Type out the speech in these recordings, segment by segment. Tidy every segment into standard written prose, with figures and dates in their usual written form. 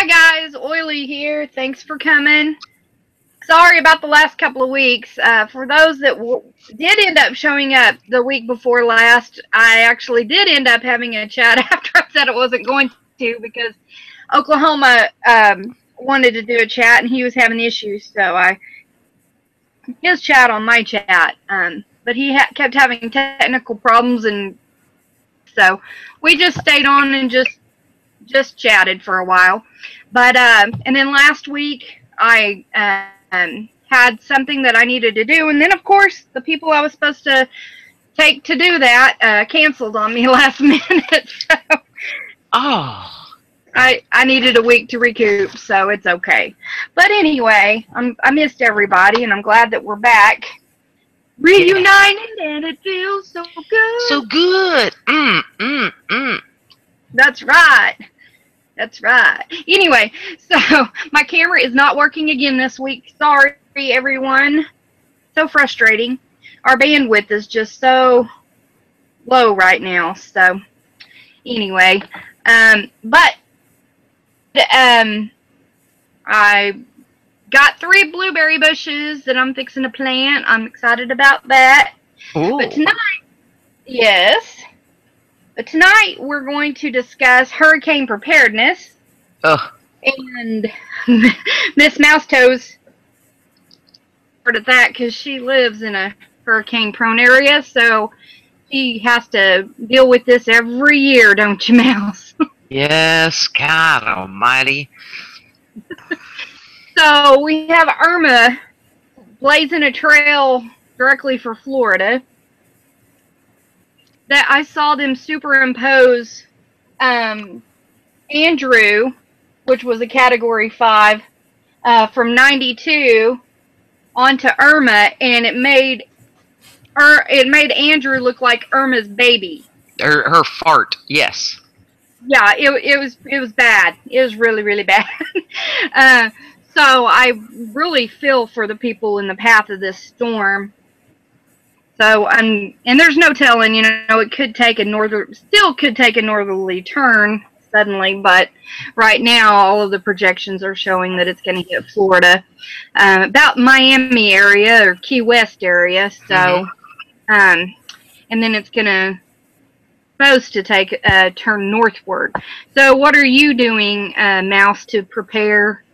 Hi guys, Oily here. Thanks for coming. Sorry about the last couple of weeks. For those that did end up showing up the week before last, I actually did end up having a chat after I said I wasn't going to because Oklahoma wanted to do a chat and he was having issues, so I his chat on my chat. But he kept having technical problems, and so we just stayed on and just chatted for a while. But and then last week I had something that I needed to do, and then of course the people I was supposed to take to do that canceled on me last minute. So I needed a week to recoup, so it's okay. But anyway, I missed everybody, and I'm glad that we're back. Reunited, and it feels so good. So good. That's right. That's right. Anyway, so my camera is not working again this week. Sorry, everyone. So frustrating. Our bandwidth is just so low right now. So anyway, but I got 3 blueberry bushes that I'm fixing to plant. I'm excited about that. Ooh. But tonight, yes. But tonight we're going to discuss hurricane preparedness. And Miss Mousetoes part of that because she lives in a hurricane-prone area, so she has to deal with this every year, don't you, Mouse? Yes, God almighty. So we have Irma blazing a trail directly for Florida. That I saw them superimpose Andrew, which was a Category 5, from 92 onto Irma, and it made Andrew look like Irma's baby. Her fart, yes. Yeah, it was bad. It was really, really bad. So I really feel for the people in the path of this storm. So and there's no telling, it could take a northerly turn suddenly, but right now all of the projections are showing that it's going to hit Florida, about Miami area or Key West area. So, and then it's supposed to take a turn northward. So, what are you doing, Mouse, to prepare?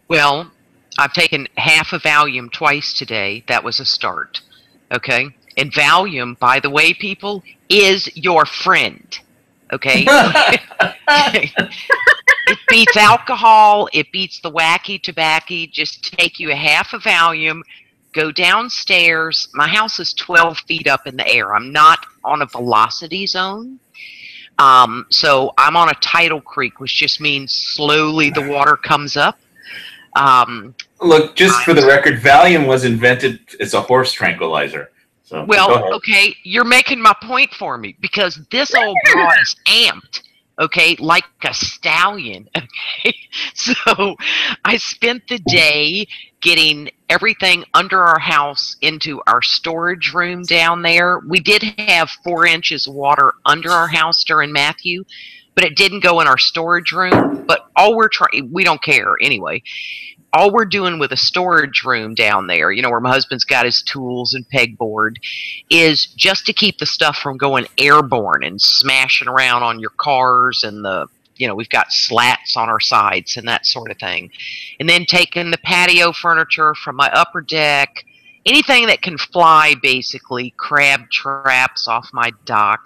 Well, I've taken half a Valium twice today. That was a start. Okay, and Valium, by the way, people, is your friend. Okay, it beats alcohol. It beats the wacky tobacco. Just take you a half a Valium, go downstairs. My house is 12 feet up in the air. I'm not on a velocity zone. So I'm on a tidal creek, which just means slowly the water comes up. Look, just for the record, Valium was invented as a horse tranquilizer. So, well, okay, you're making my point for me because this old broad is amped, okay, like a stallion. Okay, so I spent the day getting everything under our house into our storage room down there. We did have 4 inches of water under our house during Matthew, but it didn't go in our storage room. But all we don't care anyway. All we're doing with a storage room down there, where my husband's got his tools and pegboard, is just to keep the stuff from going airborne and smashing around on your cars and we've got slats on our sides and that sort of thing. And then taking the patio furniture from my upper deck, anything that can fly, basically, crab traps off my dock.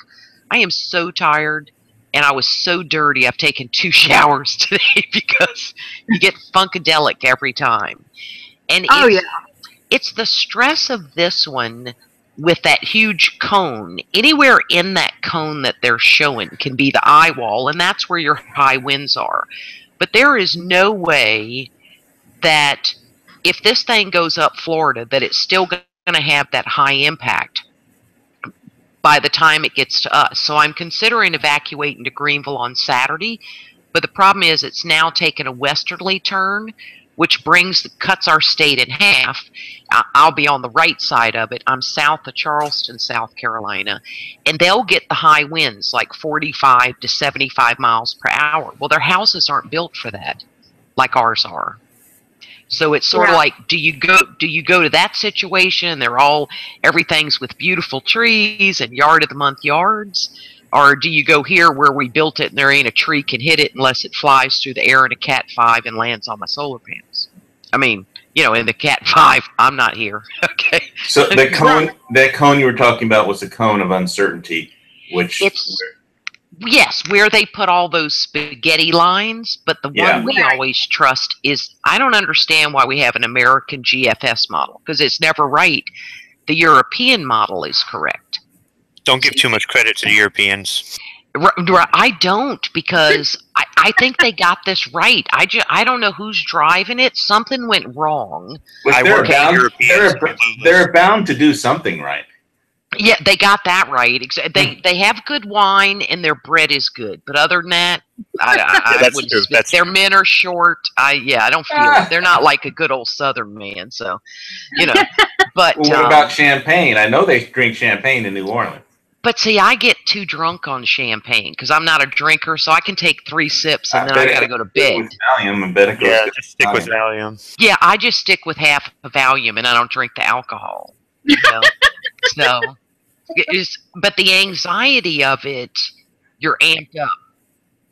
I am so tired. And I was so dirty, I've taken 2 showers today because you get funkadelic every time. And it's the stress of this one with that huge cone. Anywhere in that cone that they're showing can be the eye wall, and that's where your high winds are. But there is no way that if this thing goes up Florida, that it's still going to have that high impact by the time it gets to us. So I'm considering evacuating to Greenville on Saturday, but the problem is it's now taken a westerly turn, which cuts our state in half. I'll be on the right side of it. I'm south of Charleston, South Carolina, and they'll get the high winds, like 45 to 75 miles per hour. Well, their houses aren't built for that, like ours are. So it's sort of like, do you go to that situation? Everything's with beautiful trees and yard of the month yards, or do you go here where we built it and there ain't a tree can hit it unless it flies through the air in a Cat 5 and lands on my solar panels? I mean, in the Cat 5, I'm not here. Okay. So that cone you were talking about was a cone of uncertainty, which yes, where they put all those spaghetti lines, but the one we always trust is, I don't understand why we have an American GFS model, because it's never right. The European model is correct. Don't give too much credit to the Europeans. I don't, because I think they got this right. I don't know who's driving it. Something went wrong. They're bound to do something right. Yeah, they got that right. They have good wine and their bread is good, but other than that, I wouldn't. Their men are short. I don't feel it. They're not like a good old Southern man. So, But well, what about champagne? I know they drink champagne in New Orleans. But see, I get too drunk on champagne because I'm not a drinker, so I can take 3 sips and then I got to go to bed. Just stick with Valium. Yeah, I just stick with half a Valium and I don't drink the alcohol. So. But the anxiety of it, you're amped up.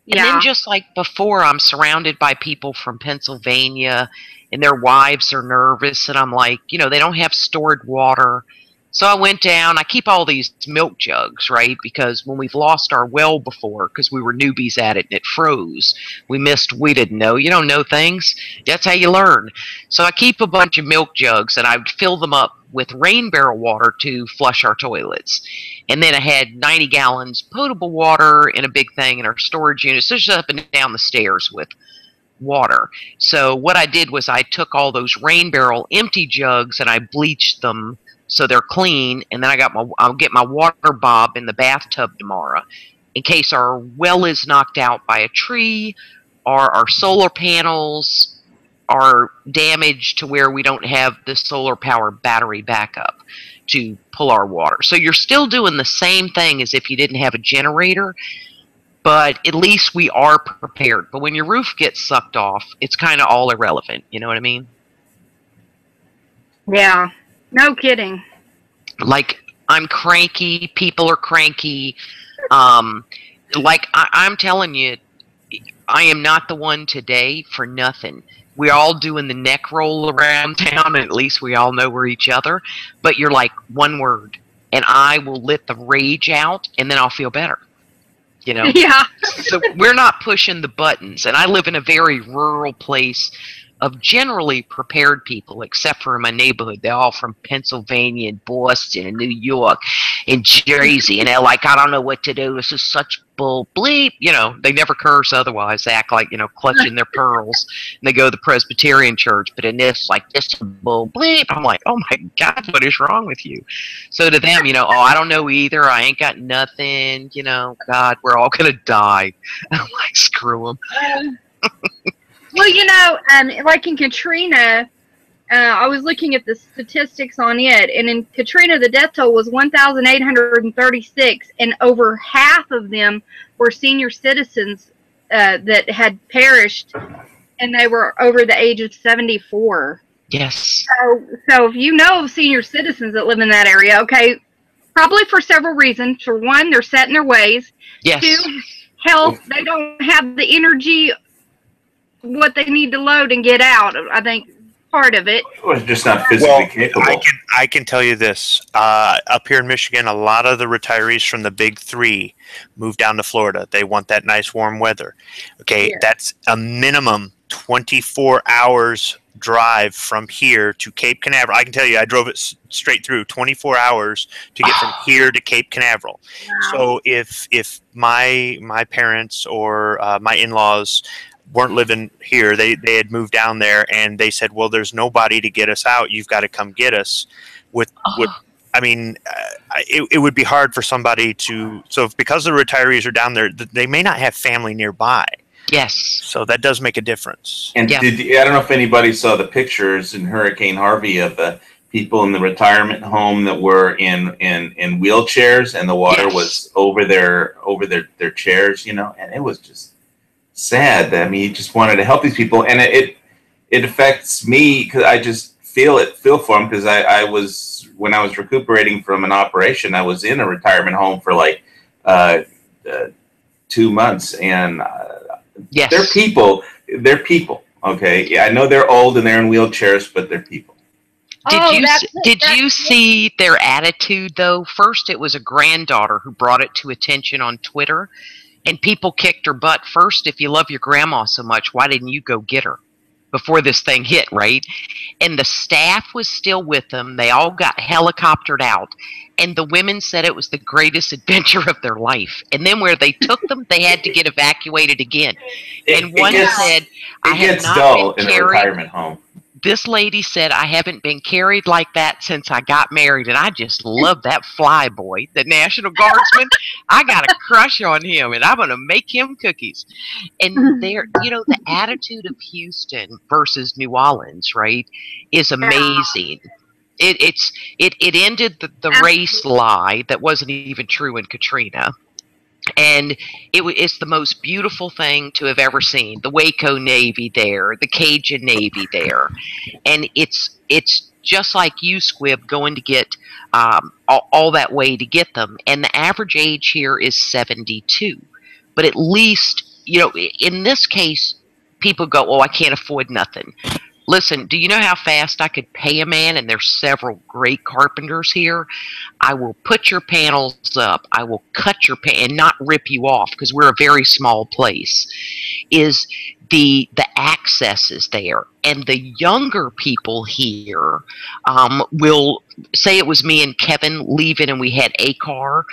And then just like before, I'm surrounded by people from Pennsylvania and their wives are nervous. And I'm like, they don't have stored water. So I went down. I keep all these milk jugs, right? Because when we've lost our well before, because we were newbies at it and it froze, we didn't know. You don't know things. That's how you learn. So I keep a bunch of milk jugs and I would fill them up with rain barrel water to flush our toilets. And then I had 90 gallons potable water in a big thing in our storage unit. So just up and down the stairs with water. So what I did was I took all those rain barrel empty jugs and I bleached them so they're clean. And then I'll get my water bob in the bathtub tomorrow in case our well is knocked out by a tree or our solar panels are damaged to where we don't have the solar power battery backup to pull our water. So you're still doing the same thing as if you didn't have a generator, but at least we are prepared. But when your roof gets sucked off, it's kind of all irrelevant. You know what I mean? Yeah, no kidding. Like, I'm cranky. People are cranky. Like, I'm telling you, I am not the one today for nothing. We're all doing the neck roll around town, and at least we all know we're each other. But you're like, one word, and I will let the rage out, and then I'll feel better. Yeah. So we're not pushing the buttons. And I live in a very rural place of generally prepared people, except for in my neighborhood. They're all from Pennsylvania and Boston and New York and Jersey. And they're like, I don't know what to do. This is such bull bleep. They never curse otherwise. They act like, clutching their pearls. And they go to the Presbyterian church. But in this, like, this is bull bleep. I'm like, oh my God, what is wrong with you? So to them, I don't know either. I ain't got nothing. God, we're all going to die. I'm like, screw them. Well, like in Katrina, I was looking at the statistics on it, and in Katrina, the death toll was 1,836, and over half of them were senior citizens that had perished, and they were over the age of 74. Yes. So if you know of senior citizens that live in that area, okay, probably for several reasons. For one, they're set in their ways. Yes. 2, health, they don't have the energy what they need to load and get out. I think part of it. Or just not physically capable. I can tell you this. Up here in Michigan, a lot of the retirees from the big 3 moved down to Florida. They want that nice warm weather. Okay, that's a minimum 24 hours drive from here to Cape Canaveral. I can tell you, I drove it straight through 24 hours to get from here to Cape Canaveral. Wow. So if my parents or my in-laws weren't living here, they had moved down there, and they said, well, there's nobody to get us out. You've got to come get us. I mean, it would be hard for somebody to, so because the retirees are down there, they may not have family nearby. Yes. So that does make a difference. And Yeah. I don't know if anybody saw the pictures in Hurricane Harvey of the people in the retirement home that were in wheelchairs, and the water Yes. was over their chairs, you know, and it was just sad. I mean, he just wanted to help these people, and it affects me because I just feel for them, because I was, when I was recuperating from an operation, I was in a retirement home for like 2 months, and Yes. they're people. They're people. Okay, yeah, I know they're old and they're in wheelchairs, but they're people. Did you see their attitude though? First, it was a granddaughter who brought it to attention on Twitter, and people kicked her butt. First, if you love your grandma so much, why didn't you go get her before this thing hit, right? And the staff was still with them. They all got helicoptered out, and the women said it was the greatest adventure of their life. And then where they took them, they had to get evacuated again. And one said, "I have not dull been in a carried." retirement home. This lady said, "I haven't been carried like that since I got married." And I just love that fly boy, the National Guardsman. I got a crush on him, and I'm going to make him cookies. And there, you know, the attitude of Houston versus New Orleans, right, is amazing. It ended the race lie that wasn't even true in Katrina. And it's the most beautiful thing to have ever seen. The Waco Navy there, the Cajun Navy there, and it's just like you, Squib, going to get all that way to get them. And the average age here is 72. But at least, you know, in this case, people go, "Oh, I can't afford nothing." Listen, do you know how fast I could pay a man? And there's several great carpenters here. I will put your panels up. I will cut your and not rip you off, because we're a very small place. Is the access is there, and the younger people here will say, it was me and Kevin leaving, and we had a car.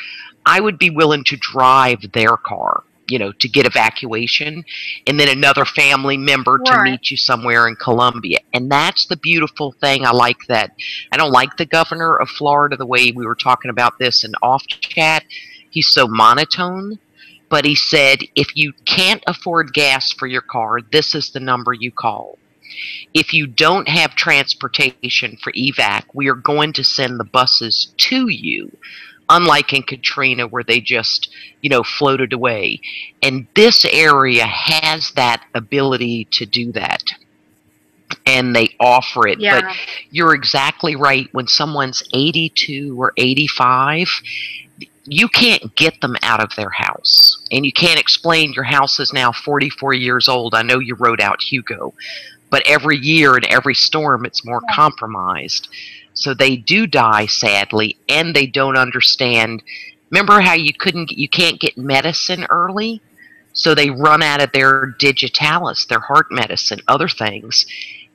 I would be willing to drive their car, you know, to get evacuation, and then another family member to meet you somewhere in Columbia. And that's the beautiful thing. I like that. I don't like the governor of Florida, the way we were talking about this in off chat. He's so monotone. But he said, if you can't afford gas for your car, this is the number you call. If you don't have transportation for evac, we are going to send the buses to you. Unlike in Katrina, where they just, you know, floated away. And this area has that ability to do that. And they offer it. Yeah. But you're exactly right. When someone's 82 or 85, you can't get them out of their house. And you can't explain your house is now 44 years old. I know you wrote out Hugo. But every year and every storm, it's more compromised. So they do die, sadly, and they don't understand. Remember how you can't get medicine early? So they run out of their digitalis, their heart medicine, other things.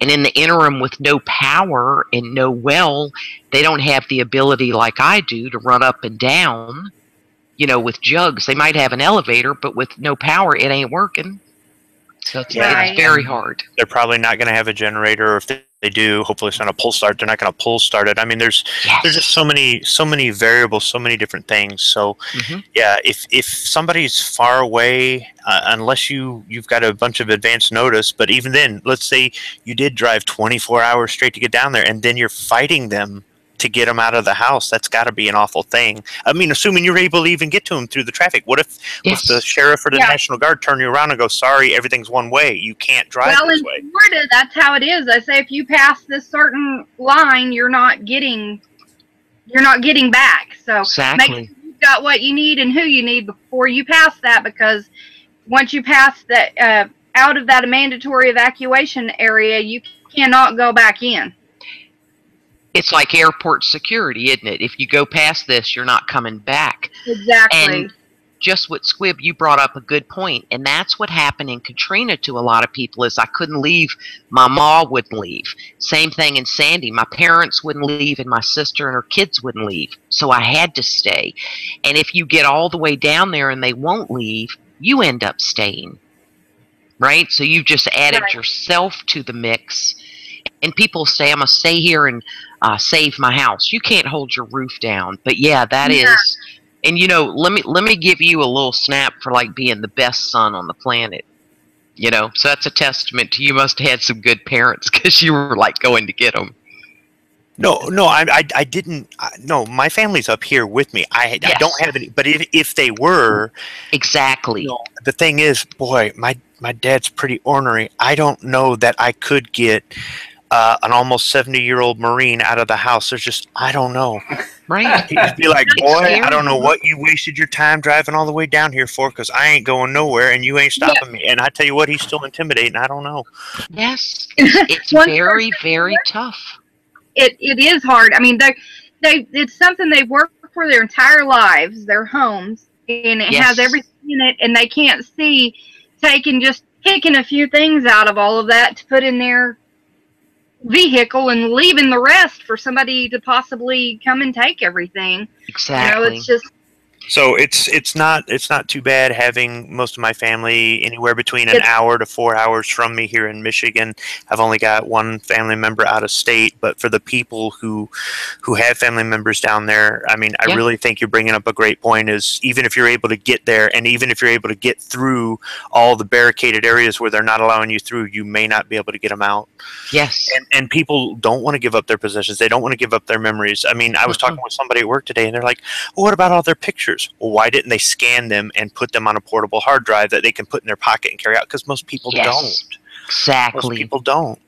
And in the interim, with no power and no well, they don't have the ability like I do to run up and down, you know, with jugs. They might have an elevator, but with no power, it ain't working. So it's very hard. They're probably not going to have a generator, or if they do, hopefully it's not a pull start. They're not going to pull start it. I mean, there's just so many variables, so many different things. So yeah, if somebody's far away, unless you've got a bunch of advance notice, but even then, let's say you did drive 24 hours straight to get down there, and then you're fighting them to get them out of the house. That's got to be an awful thing. I mean, assuming you're able to even get to them through the traffic. What if the sheriff or the National Guard turn you around and go, "Sorry, everything's one way. You can't drive this way." In Florida, that's how it is. I say if you pass this certain line, you're not getting back. So make sure you've got what you need and who you need before you pass that, because once you pass that out of that mandatory evacuation area, you cannot go back in. It's like airport security, isn't it? If you go past this, you're not coming back. Exactly. And just what Squib, you brought up a good point. And that's what happened in Katrina to a lot of people, is I couldn't leave. My mom wouldn't leave. Same thing in Sandy. My parents wouldn't leave, and my sister and her kids wouldn't leave. So I had to stay. And if you get all the way down there and they won't leave, you end up staying. Right? So you've just added yourself to the mix. And people say, "I'm going to stay here and save my house." You can't hold your roof down. But yeah, that is. And you know, let me give you a little snap for like being the best son on the planet. You know, so that's a testament to you. Must have had some good parents because you were like going to get them. No, I didn't. No, my family's up here with me. I don't have any. But if they were, exactly. The thing is, boy, my dad's pretty ornery. I don't know that I could get an almost 70-year-old Marine out of the house. There's just, I don't know. Right. He'd be like, boy, scary. I don't know what you wasted your time driving all the way down here for, because I ain't going nowhere and you ain't stopping me. And I tell you what, he's still intimidating. I don't know. Yes, it's very, very tough. It is hard. I mean, it's something they've worked for their entire lives, their homes, and it has everything in it, and they can't see picking a few things out of all of that to put in their vehicle and leaving the rest for somebody to possibly come and take everything. Exactly. You know, it's just. So it's not too bad having most of my family anywhere between an hour to 4 hours from me here in Michigan. I've only got one family member out of state, but for the people who have family members down there, I mean, I really think you're bringing up a great point. Is even if you're able to get there, and even if you're able to get through all the barricaded areas where they're not allowing you through, you may not be able to get them out. Yes. And people don't want to give up their possessions. They don't want to give up their memories. I mean, I was talking with somebody at work today, and they're like, well, what about all their pictures? Well, why didn't they scan them and put them on a portable hard drive that they can put in their pocket and carry out? Because most people don't. Exactly. Most people don't.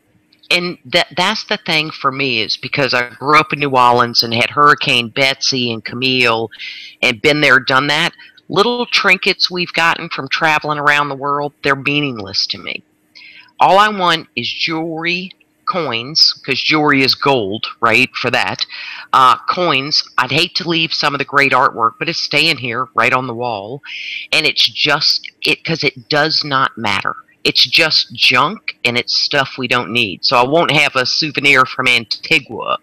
And that's the thing for me, is because I grew up in New Orleans and had Hurricane Betsy and Camille and been there, done that. Little trinkets we've gotten from traveling around the world, they're meaningless to me. All I want is jewelry, coins, because jewelry is gold, right, for that. Coins, I'd hate to leave some of the great artwork, but it's staying here right on the wall. And it's just, because it does not matter. It's just junk, and it's stuff we don't need. So I won't have a souvenir from Antigua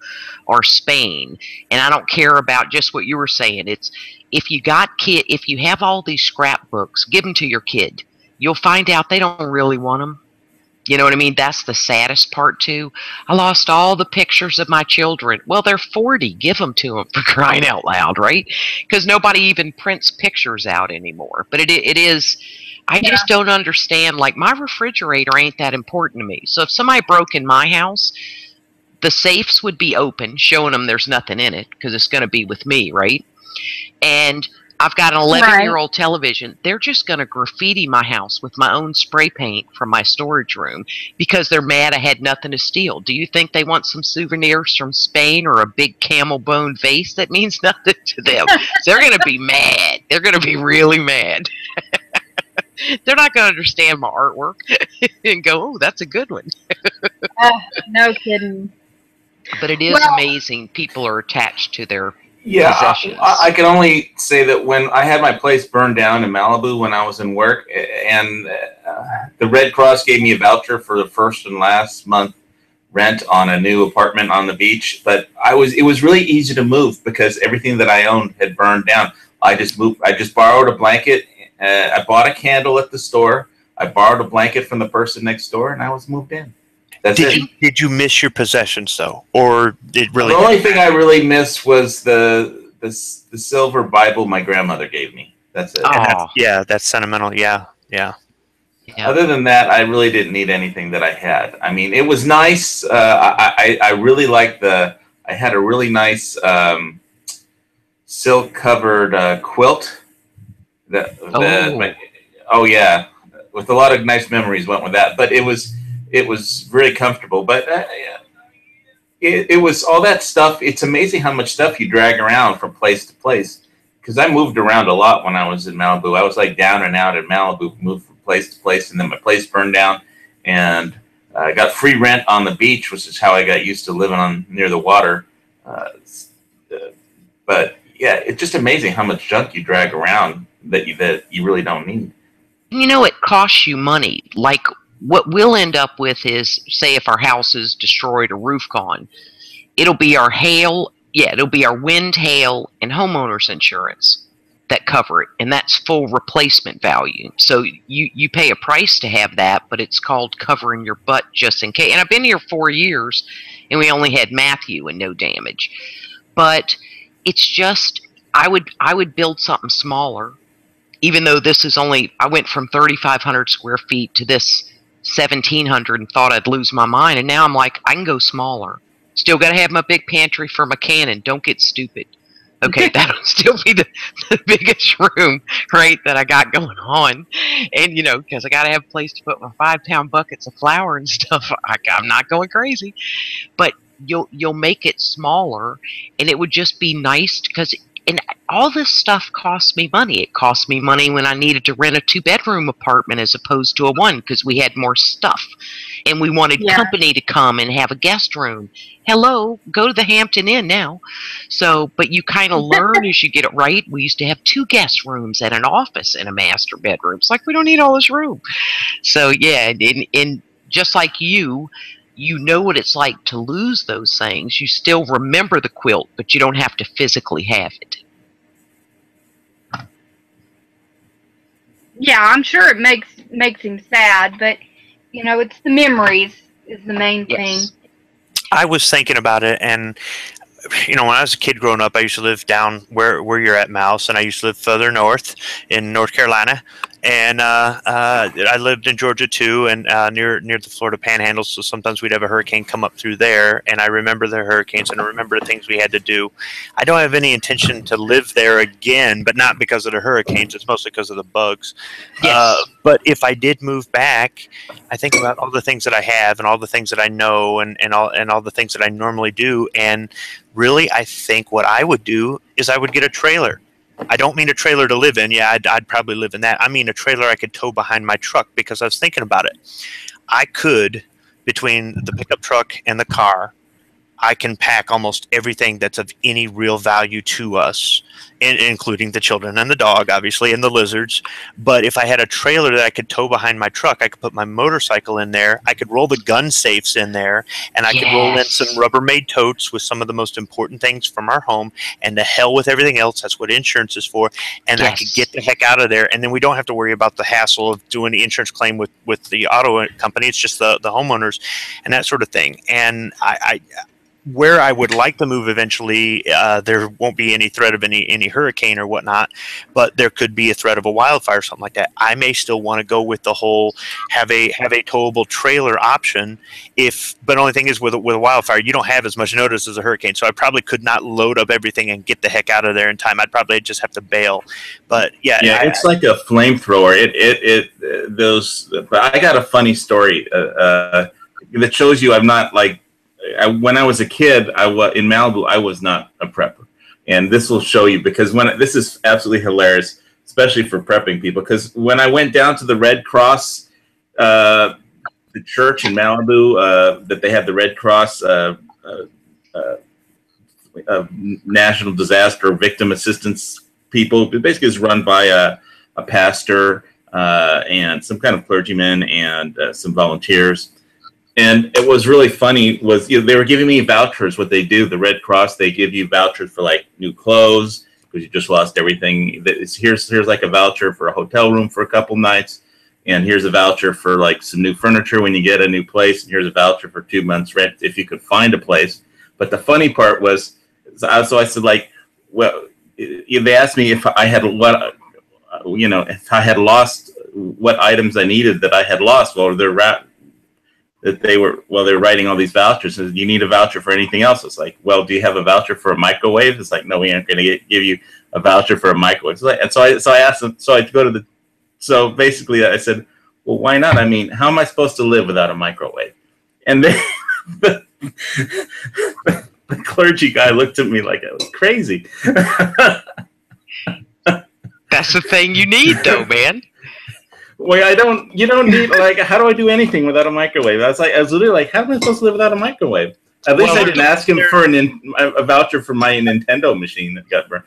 or Spain. And I don't care about just what you were saying. It's, if you have all these scrapbooks, give them to your kid. You'll find out they don't really want them. You know what I mean? That's the saddest part, too. I lost all the pictures of my children. Well, they're 40. Give them to them, for crying out loud, right? Because nobody even prints pictures out anymore. But it is, I just don't understand. Like, my refrigerator ain't that important to me. So if somebody broke in my house, the safes would be open, showing them there's nothing in it, because it's going to be with me, right? And I've got an 11-year-old television. They're just going to graffiti my house with my own spray paint from my storage room because they're mad I had nothing to steal. Do you think they want some souvenirs from Spain or a big camel bone vase that means nothing to them? So they're going to be mad. They're going to be really mad. They're not going to understand my artwork and go, oh, that's a good one. No kidding. But it is amazing. People are attached to their possessions. I can only say that when I had my place burned down in Malibu when I was in work, and the Red Cross gave me a voucher for the first and last month rent on a new apartment on the beach. But it was really easy to move because everything that I owned had burned down. I just borrowed a blanket. I bought a candle at the store. I borrowed a blanket from the person next door, and I was moved in. Did you miss your possessions though, or did really? The only thing I really missed was the silver Bible my grandmother gave me. That's it. That's sentimental. Yeah. Other than that, I really didn't need anything that I had. I mean, it was nice. I really liked I had a really nice silk covered quilt. With a lot of nice memories went with that. But it was really comfortable, but it was all that stuff. It's amazing how much stuff you drag around from place to place. Because I moved around a lot when I was in Malibu. I was like down and out in Malibu, moved from place to place, and then my place burned down. And I got free rent on the beach, which is how I got used to living near the water. But yeah, it's just amazing how much junk you drag around that you really don't need. You know, it costs you money. Like, what we'll end up with is, say if our house is destroyed or roof gone, it'll be our it'll be our wind, hail, and homeowner's insurance that cover it, and that's full replacement value. So you pay a price to have that, but it's called covering your butt just in case. And I've been here 4 years, and we only had Matthew and no damage. But it's just, I would build something smaller even though this is only, I went from 3,500 square feet to this 1,700 and thought I'd lose my mind. And now I'm like, I can go smaller. Still got to have my big pantry for my cannon. Don't get stupid. Okay, that'll still be the biggest room, right, that I got going on. And, you know, because I got to have a place to put my 5-pound buckets of flour and stuff. I'm not going crazy. But you'll make it smaller, and it would just be nice because, and all this stuff costs me money. It cost me money when I needed to rent a 2-bedroom apartment as opposed to a 1 because we had more stuff. And we wanted company to come and have a guest room. Hello, go to the Hampton Inn now. So, but you kind of learn as you get it right. We used to have 2 guest rooms and an office and a master bedroom. It's like, we don't need all this room. So, yeah, and just like you know what it's like to lose those things. You still remember the quilt, but you don't have to physically have it. Yeah, I'm sure it makes him sad, but you know, it's the memories is the main thing. I was thinking about it, and you know, when I was a kid growing up, I used to live down where you're at, Mouse, and I used to live further north in North Carolina. And I lived in Georgia too, and near the Florida Panhandle. So sometimes we'd have a hurricane come up through there, and I remember the hurricanes, and I remember the things we had to do. I don't have any intention to live there again, but not because of the hurricanes. It's mostly because of the bugs. Yes. But if I did move back, I think about all the things that I have, and all the things that I know, and all the things that I normally do. And really, I think what I would do is I would get a trailer. I don't mean a trailer to live in. Yeah, I'd probably live in that. I mean a trailer I could tow behind my truck, because I was thinking about it. I could, between the pickup truck and the car, I can pack almost everything that's of any real value to us, including the children and the dog, obviously, and the lizards. But if I had a trailer that I could tow behind my truck, I could put my motorcycle in there. I could roll the gun safes in there, and I could roll in some Rubbermaid totes with some of the most important things from our home, and the hell with everything else. That's what insurance is for. And I could get the heck out of there, and then we don't have to worry about the hassle of doing the insurance claim with the auto company. It's just the homeowners and that sort of thing. And where I would like to move eventually, there won't be any threat of any hurricane or whatnot, but there could be a threat of a wildfire or something like that. I may still want to go with the whole have a towable trailer option. But the only thing is with a wildfire, you don't have as much notice as a hurricane, so I probably could not load up everything and get the heck out of there in time. I'd probably just have to bail. But it's like a flamethrower. But I got a funny story that shows you I'm not like. When I was a kid, in Malibu. I was not a prepper, and this will show you, because this is absolutely hilarious, especially for prepping people. Because when I went down to the Red Cross, the church in Malibu, that they have the Red Cross National Disaster Victim Assistance people. It basically is run by a pastor and some kind of clergyman and some volunteers. And it was really funny they were giving me vouchers. What they do, the Red Cross, they give you vouchers for like new clothes because you just lost everything. Here's like a voucher for a hotel room for a couple nights. And here's a voucher for like some new furniture when you get a new place. And here's a voucher for 2 months rent if you could find a place. But the funny part was, so I said, like, well, they asked me if I had if I had lost what items I needed that I had lost. Well, they're writing all these vouchers. So you need a voucher for anything else? It's like, well, do you have a voucher for a microwave? It's like, no, we aren't going to give you a voucher for a microwave. So I asked them. So basically I said, well, why not? I mean, how am I supposed to live without a microwave? And then the clergy guy looked at me like I was crazy. That's the thing you need, though, man. Well, you don't need, like, how do I do anything without a microwave? I was literally like, how am I supposed to live without a microwave? At least I didn't ask him for a voucher for my Nintendo machine that got burned.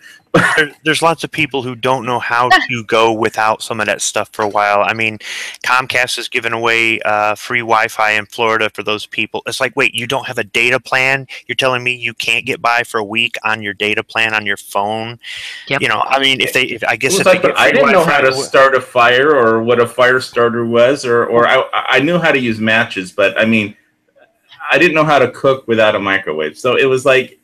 There's lots of people who don't know how to go without some of that stuff for a while. I mean, Comcast has given away free Wi-Fi in Florida for those people. It's like, wait, you don't have a data plan? You're telling me you can't get by for a week on your data plan on your phone? Yep. You know, I mean, I didn't know how to start a fire or what a fire starter was, or I knew how to use matches, but I mean, I didn't know how to cook without a microwave. So it was like,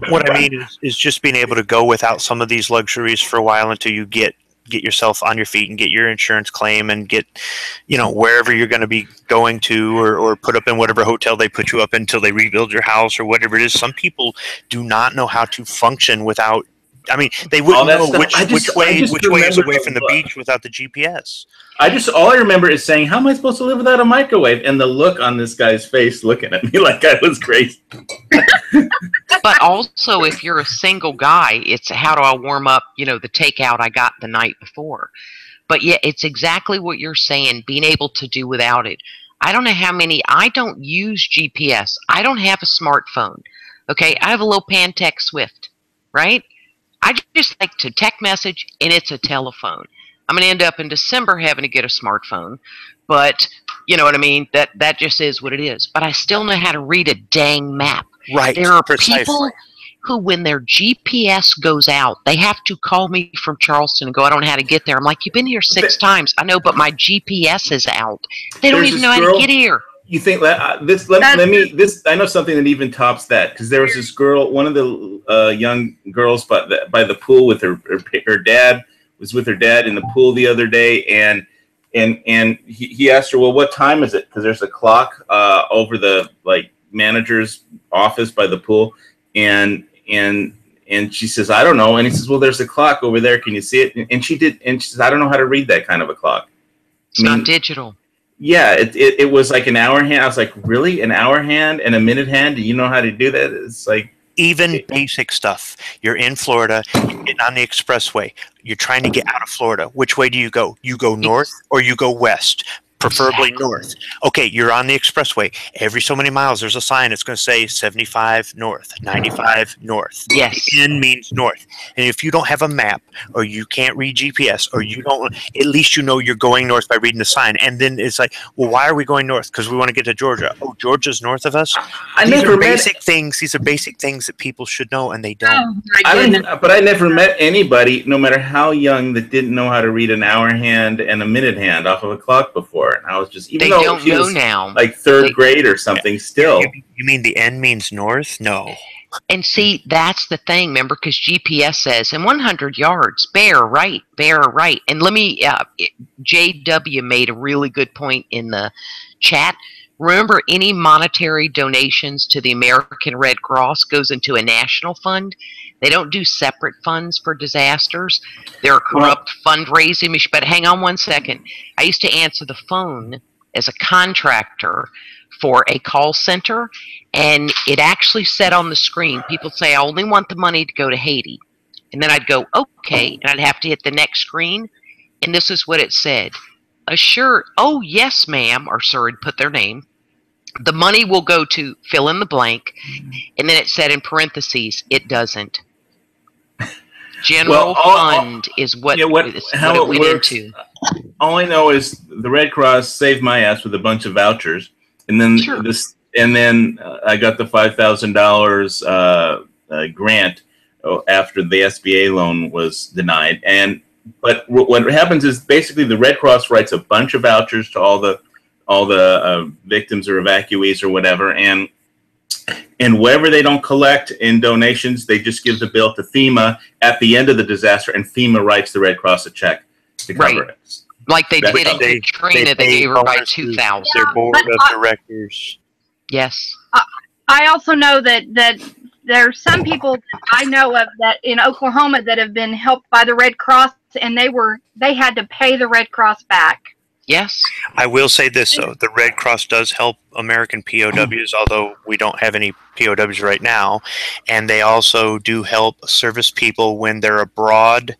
What I mean is just being able to go without some of these luxuries for a while until you get yourself on your feet and get your insurance claim and get, wherever you're going to be going to, or put up in whatever hotel they put you up in until they rebuild your house or whatever it is. Some people do not know how to function without. I mean, they wouldn't know which way is away from the beach without the GPS. All I remember is saying, how am I supposed to live without a microwave? And the look on this guy's face looking at me like I was crazy. But also, if you're a single guy, it's how do I warm up, the takeout I got the night before. But yeah, it's exactly what you're saying, being able to do without it. I don't know I don't use GPS. I don't have a smartphone. Okay, I have a little Pantech Swift, right? I just like to text message, and it's a telephone. I'm going to end up in December having to get a smartphone, but you know what I mean? That just is what it is. But I still know how to read a dang map. Right. There are people who, when their GPS goes out, they have to call me from Charleston and go, I don't know how to get there. I'm like, you've been here 6 times. I know, but my GPS is out. They don't even know how to get here. You think that I know something that even tops that, because there was this girl, one of the young girls by the pool with her dad, was with her dad in the pool the other day, and he asked her, well, what time is it? Because there's a clock over the manager's office by the pool, and she says, I don't know, and he says, well, there's a clock over there, can you see it? And she says, I don't know how to read that kind of a clock. It's not digital. Yeah, it was like an hour hand. I was like, really? An hour hand and a minute hand? Do you know how to do that? It's like even basic stuff. You're in Florida, you're getting on the expressway. You're trying to get out of Florida. Which way do you go? You go north or you go west? Preferably north. Okay, you're on the expressway. Every so many miles, there's a sign. It's going to say 75 north, 95 north. Yes. N means north. And if you don't have a map, or you can't read GPS, or you don't, at least you know you're going north by reading the sign. And then it's like, well, why are we going north? Because we want to get to Georgia. Oh, Georgia's north of us? These are basic things that people should know, and they don't. But I never met anybody, no matter how young, that didn't know how to read an hour hand and a minute hand off of a clock before. And I was just, even though she was like third grade or something, still. You mean the N means north? No. And see, that's the thing, remember, because GPS says in 100 yards, bear right. And let me, JW made a really good point in the chat. Remember, any monetary donations to the American Red Cross goes into a national fund. They don't do separate funds for disasters. They're a corrupt fundraising machine. But hang on one second. I used to answer the phone as a contractor for a call center, and it actually said on the screen, people say, I only want the money to go to Haiti. And then I'd go, okay, and I'd have to hit the next screen, and this is what it said. Assure, oh, yes, ma'am, or sir, had put their name. The money will go to fill in the blank, and then it said in parentheses, it doesn't. General fund is what it went into. All I know is the Red Cross saved my ass with a bunch of vouchers, and then I got the $5,000 grant after the SBA loan was denied. But what happens is basically the Red Cross writes a bunch of vouchers to all the victims or evacuees or whatever, and wherever they don't collect in donations, they just give the bill to FEMA at the end of the disaster, and FEMA writes the Red Cross a check to cover it. Like they did in Katrina, they gave her by $2,000. Their board of directors. Yes. I also know that there's some people I know of that in Oklahoma that have been helped by the Red Cross, and they had to pay the Red Cross back. Yes. I will say this, though. The Red Cross does help American POWs, although we don't have any POWs right now. And they also do help service people when they're abroad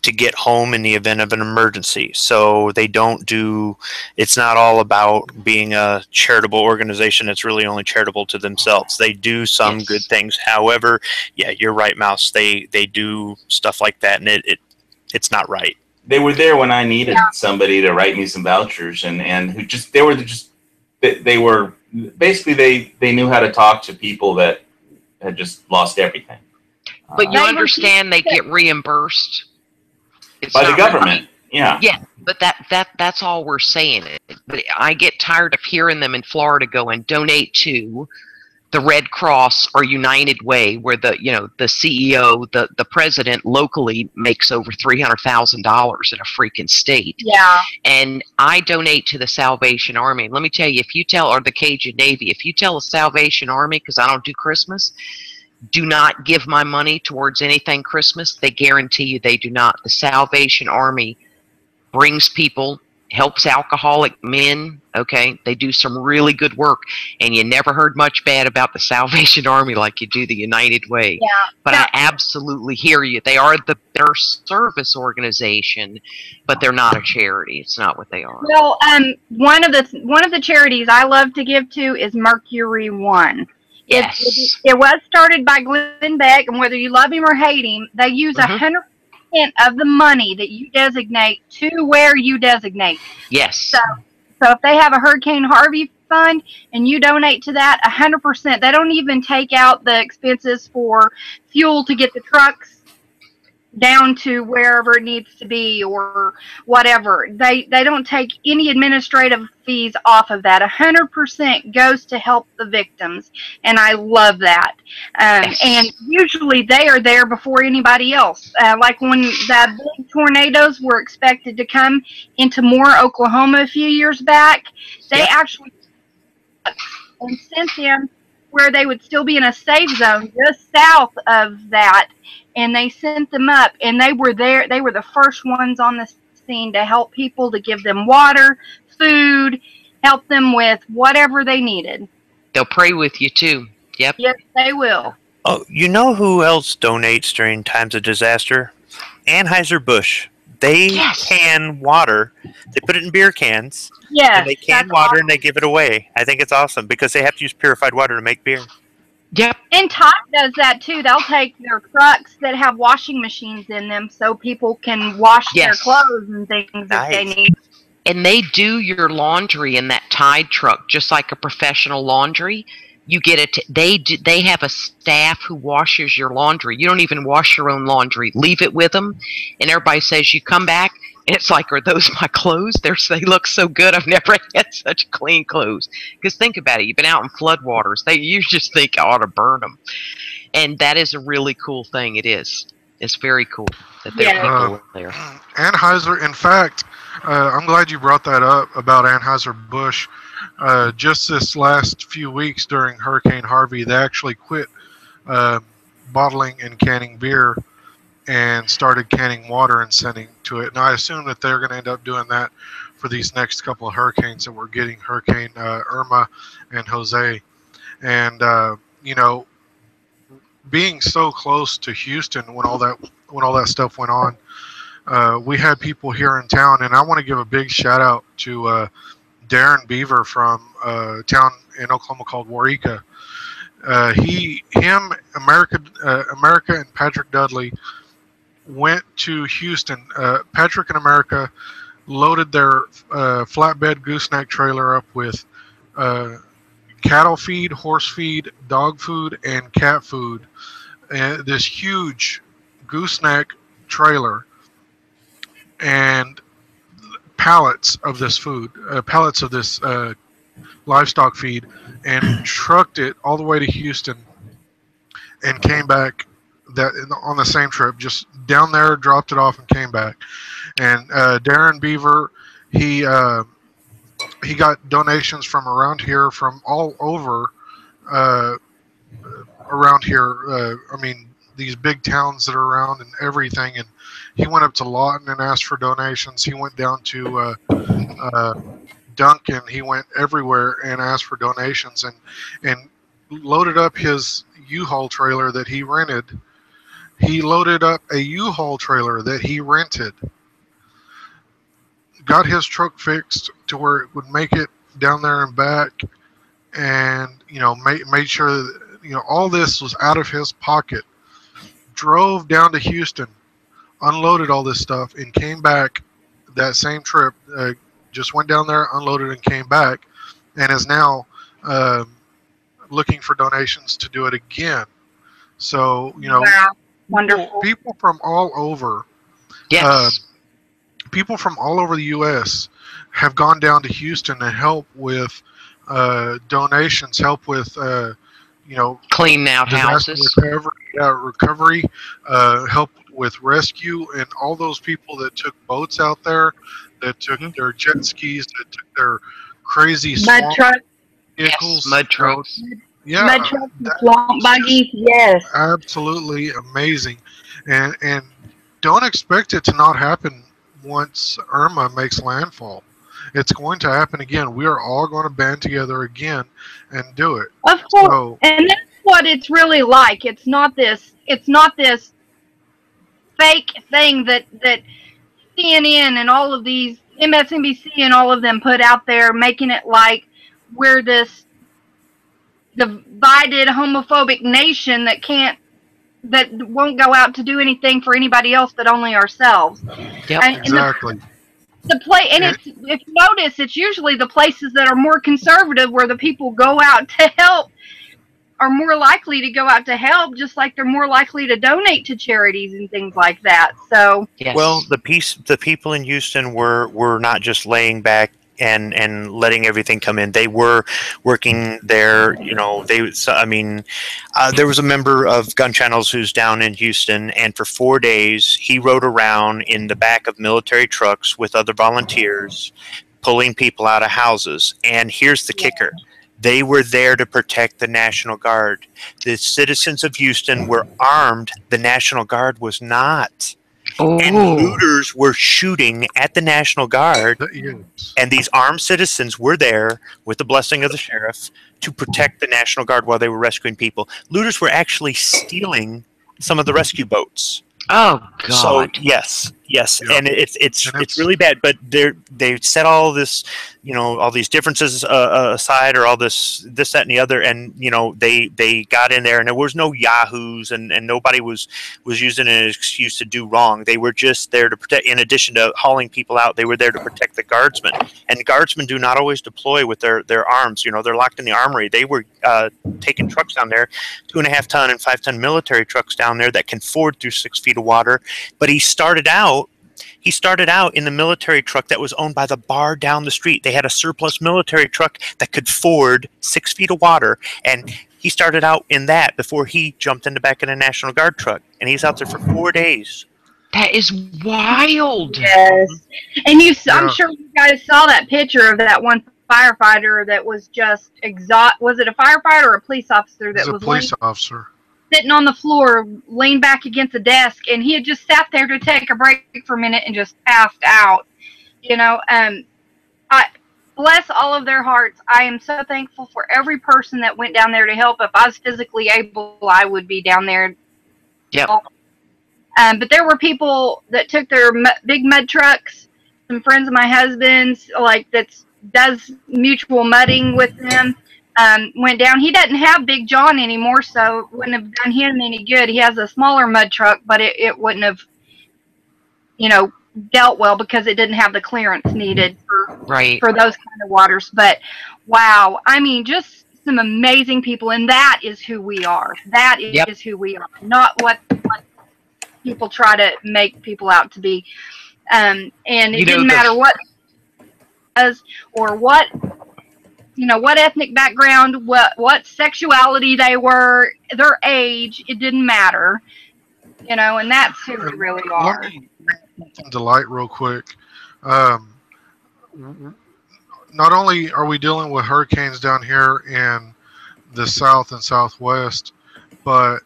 to get home in the event of an emergency. So they don't do, it's not all about being a charitable organization that's really only charitable to themselves. They do some good things. However, yeah, you're right, Mouse. They do stuff like that, and it's not right. They were there when I needed somebody to write me some vouchers, and who just they were basically they knew how to talk to people that had just lost everything. But you understand they get reimbursed by the government. Yeah. But that's all we're saying. But I get tired of hearing them in Florida going, donate to the Red Cross or United Way, where the CEO, the president locally makes over $300,000 in a freaking state. Yeah. And I donate to the Salvation Army. Let me tell you, or the Cajun Navy, if you tell the Salvation Army, because I don't do Christmas, do not give my money towards anything Christmas, they guarantee you they do not. The Salvation Army brings people, helps alcoholic men, okay? They do some really good work, and you never heard much bad about the Salvation Army like you do the United Way. Yeah. But I absolutely hear you. They are the better service organization, but they're not a charity. It's not what they are. Well, one of the charities I love to give to is Mercury One. Yes. It was started by Glenn Beck, and whether you love him or hate him, they use 100% of the money that you designate to where you designate. Yes. So if they have a Hurricane Harvey fund and you donate to that, 100%, they don't even take out the expenses for fuel to get the trucks down to wherever it needs to be or whatever. They don't take any administrative fees off of that. 100% goes to help the victims, and I love that. And usually they are there before anybody else. Like when the big tornadoes were expected to come into Moore, Oklahoma a few years back, they actually and sent them where they would still be in a safe zone just south of that. And they sent them up, and they were there. They were the first ones on the scene to help people, to give them water, food, help them with whatever they needed. They'll pray with you, too. Yep. Yes, they will. Oh, you know who else donates during times of disaster? Anheuser-Busch. They can water. They put it in beer cans. Yeah. And they can water, and they give it away. I think it's awesome because they have to use purified water to make beer. Yep. And Todd does that too. They'll take their trucks that have washing machines in them so people can wash their clothes and things that they need. And they do your laundry in that Tide truck, just like a professional laundry. You get it. They have a staff who washes your laundry. You don't even wash your own laundry. Leave it with them, and everybody says you come back. And it's like, are those my clothes? They look so good. I've never had such clean clothes. Because think about it. You've been out in floodwaters. You just think I ought to burn them. And that is a really cool thing. It is. It's very cool that there are people there. Anheuser, in fact, I'm glad you brought that up about Anheuser-Busch. Just this last few weeks during Hurricane Harvey, they actually quit bottling and canning beer and started canning water and sending to it. And I assume that they're going to end up doing that for these next couple of hurricanes that we're getting, Hurricane Irma and Jose. And, being so close to Houston when all that stuff went on, we had people here in town, and I want to give a big shout out to Darren Beaver from a town in Oklahoma called Waurika. America and Patrick Dudley went to Houston. Patrick and America loaded their flatbed gooseneck trailer up with cattle feed, horse feed, dog food, and cat food. This huge gooseneck trailer and pallets of this food, pallets of this livestock feed, and trucked it all the way to Houston and came back on the same trip, just down there, dropped it off, and came back. And Darren Beaver, he got donations from around here, from all over around here. These big towns that are around and everything. And he went up to Lawton and asked for donations. He went down to Duncan. He went everywhere and asked for donations, and loaded up his U-Haul trailer that he rented. He loaded up a U-Haul trailer that he rented, got his truck fixed to where it would make it down there and back, and made sure that all this was out of his pocket. Drove down to Houston, unloaded all this stuff, and came back that same trip. Just went down there, unloaded, and came back, and is now looking for donations to do it again. So wow. Wonderful. People from all over, people from all over the U.S. have gone down to Houston to help with donations, help with clean out disaster houses. recovery, help with rescue, and all those people that took boats out there, that took their jet skis, that took their crazy Mud swamp truck, vehicles. Yes, mud trucks. Yeah, mud trucks, and that swamp was just buggies. Yes. absolutely amazing, and don't expect it to not happen once Irma makes landfall. It's going to happen again. We are all going to band together again and do it. Of course. So, And that's what it's really like. It's not this fake thing that CNN and all of these MSNBC and all of them put out there, making it like we're this divided homophobic nation that won't go out to do anything for anybody else but only ourselves. Yep. exactly. It's, if you notice, it's usually the places that are more conservative where the people go out to help are more likely to go out to help, just like they're more likely to donate to charities and things like that. So, Yes. Well, the people in Houston were not just laying back and letting everything come in. They were working there. There was a member of Gun Channels who's down in Houston, and for 4 days he rode around in the back of military trucks with other volunteers, pulling people out of houses. And here's the kicker. They were there to protect the National Guard. The citizens of Houston were armed. The National Guard was not. And looters were shooting at the National Guard. Yes. And these armed citizens were there with the blessing of the sheriff to protect the National Guard while they were rescuing people. Looters were actually stealing some of the rescue boats. Oh God. So yes, Yeah. and it's really bad. But they set all this, all these differences aside, or all this, that, and the other, and they got in there, and there was no yahoos, and nobody was using an excuse to do wrong. They were just there to protect. In addition to hauling people out, they were there to protect the guardsmen. And guardsmen do not always deploy with their arms. They're locked in the armory. They were taking trucks down there, 2.5 ton and 5 ton military trucks down there that can ford through 6 feet of water. But he started out in the military truck that was owned by the bar down the street. They had a surplus military truck that could ford 6 feet of water, and he started out in that before he jumped in the back of a National Guard truck. And he's out there for 4 days. That is wild. yes. And I'm sure you guys saw that picture of that one firefighter that was just was it a firefighter or a police officer that was a police officer sitting on the floor, leaned back against a desk, and he had just sat there to take a break for a minute and just passed out. I bless all of their hearts. I am so thankful for every person that went down there to help. If I was physically able, I would be down there. Yep. But there were people that took their big mud trucks. Some friends of my husband's, does mutual mudding with them. Went down. He doesn't have Big John anymore, so it wouldn't have done him any good. He has a smaller mud truck, but it wouldn't have, dealt well because it didn't have the clearance needed for those kind of waters. But wow, I mean, just some amazing people, and that is who we are. That is who we are, not what people try to make people out to be. And it didn't matter what was or what. What ethnic background, what sexuality they were, their age, it didn't matter. And that's who we really are. Let me bring something to light real quick. Not only are we dealing with hurricanes down here in the south and southwest, but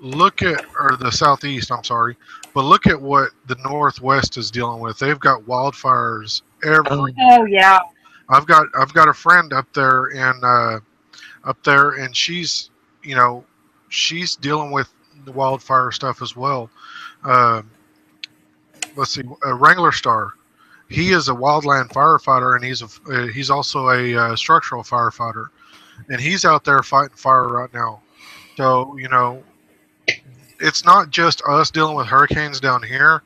the southeast, I'm sorry, but look at what the northwest is dealing with. They've got wildfires every. Oh yeah. I've got a friend up there, and she's she's dealing with the wildfire stuff as well. Let's see, Wrangler Star. He is a wildland firefighter, and he's also a structural firefighter, and he's out there fighting fire right now. So it's not just us dealing with hurricanes down here,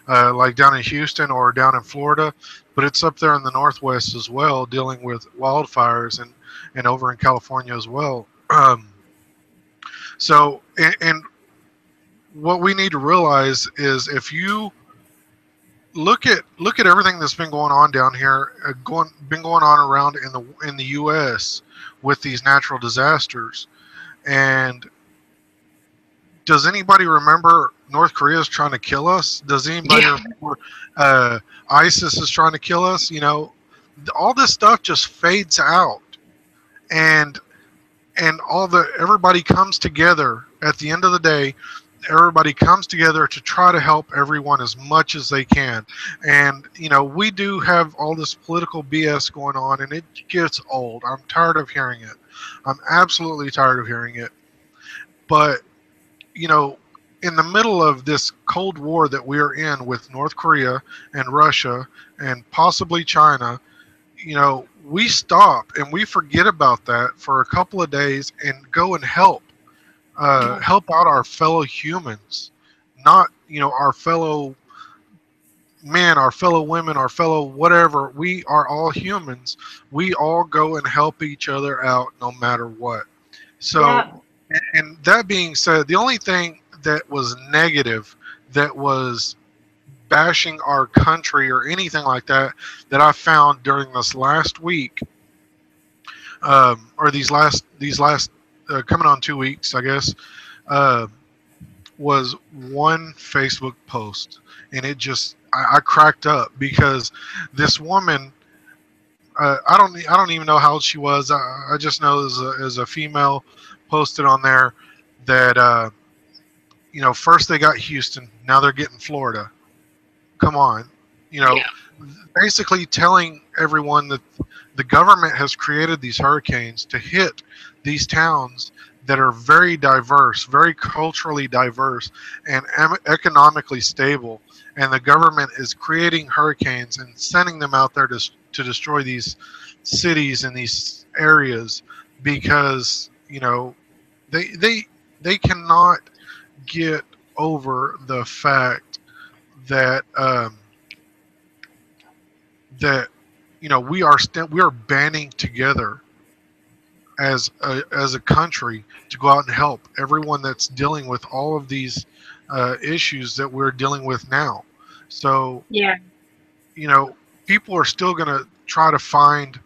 like down in Houston or down in Florida. But it's up there in the Northwest as well, dealing with wildfires and over in California as well. So what we need to realize is if you look at everything that's been going on down here, been going on around in the U.S. with these natural disasters, And does anybody remember North Korea is trying to kill us? Does anybody remember ISIS is trying to kill us? You know, all this stuff just fades out, and everybody comes together at the end of the day. Everybody comes together to try to help everyone as much as they can. And, you know, we do have all this political BS going on, and it gets old. I'm tired of hearing it. I'm absolutely tired of hearing it. But, you know, in the middle of this Cold War that we are in with North Korea and Russia and possibly China, you know, we stop and we forget about that for a couple of days and go and help out our fellow humans, not, you know, our fellow men, our fellow women, our fellow whatever. We are all humans. We all go and help each other out no matter what. So, and that being said, the only thing that was negative, that was bashing our country or anything like that, that I found during this last week, or these last coming on 2 weeks, I guess, was one Facebook post, and it just I cracked up because this woman, I don't even know how old she was. I just know as a female posted on there that you know, first they got Houston, now they're getting Florida. Come on, you know, basically telling everyone that the government has created these hurricanes to hit these towns that are very diverse, very culturally diverse, and economically stable. And the government is creating hurricanes and sending them out there to destroy these cities and these areas because, you know, they cannot get over the fact that that, you know, we are banding together as a country to go out and help everyone that's dealing with all of these issues that we're dealing with now. So, you know, people are still going to try to find,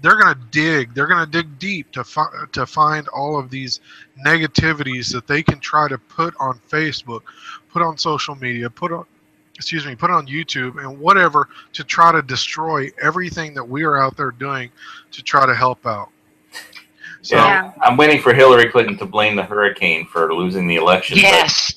they're going to dig deep to find all of these negativities that they can try to put on Facebook, put on social media, put on YouTube and whatever, to try to destroy everything that we are out there doing to try to help out. So I'm waiting for Hillary Clinton to blame the hurricane for losing the election. Yes.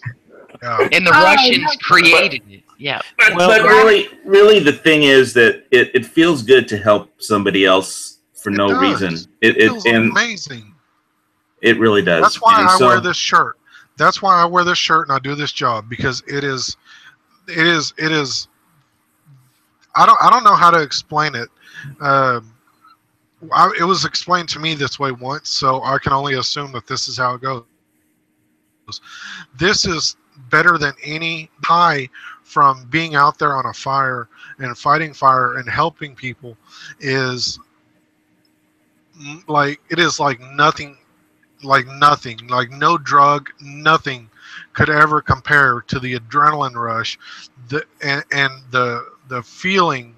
And the Russians created it. Yeah. But really the thing is that it feels good to help somebody else for no reason. It feels amazing. It really does. That's why I wear this shirt. That's why I wear this shirt and I do this job, because it is I don't know how to explain it. It was explained to me this way once, so I can only assume that this is how it goes. This is better than any high from being out there on a fire and fighting fire and helping people. Is like, it is like nothing, like no drug, nothing could ever compare to the adrenaline rush, and the feeling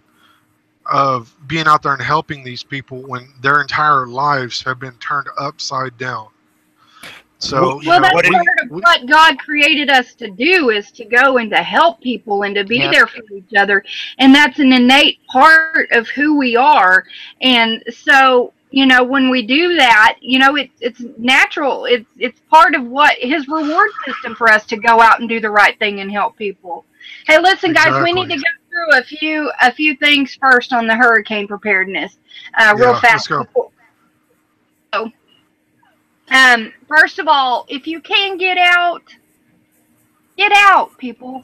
of being out there and helping these people when their entire lives have been turned upside down. So, that's part of what God created us to do, is to go and to help people and to be there for each other. And that's an innate part of who we are. And so, you know, when we do that, you know, it's natural. It's part of what His reward system for us to go out and do the right thing and help people. Hey, listen, guys, we need to go through a few things first on the hurricane preparedness, real fast. Let's go. First of all, if you can get out, people.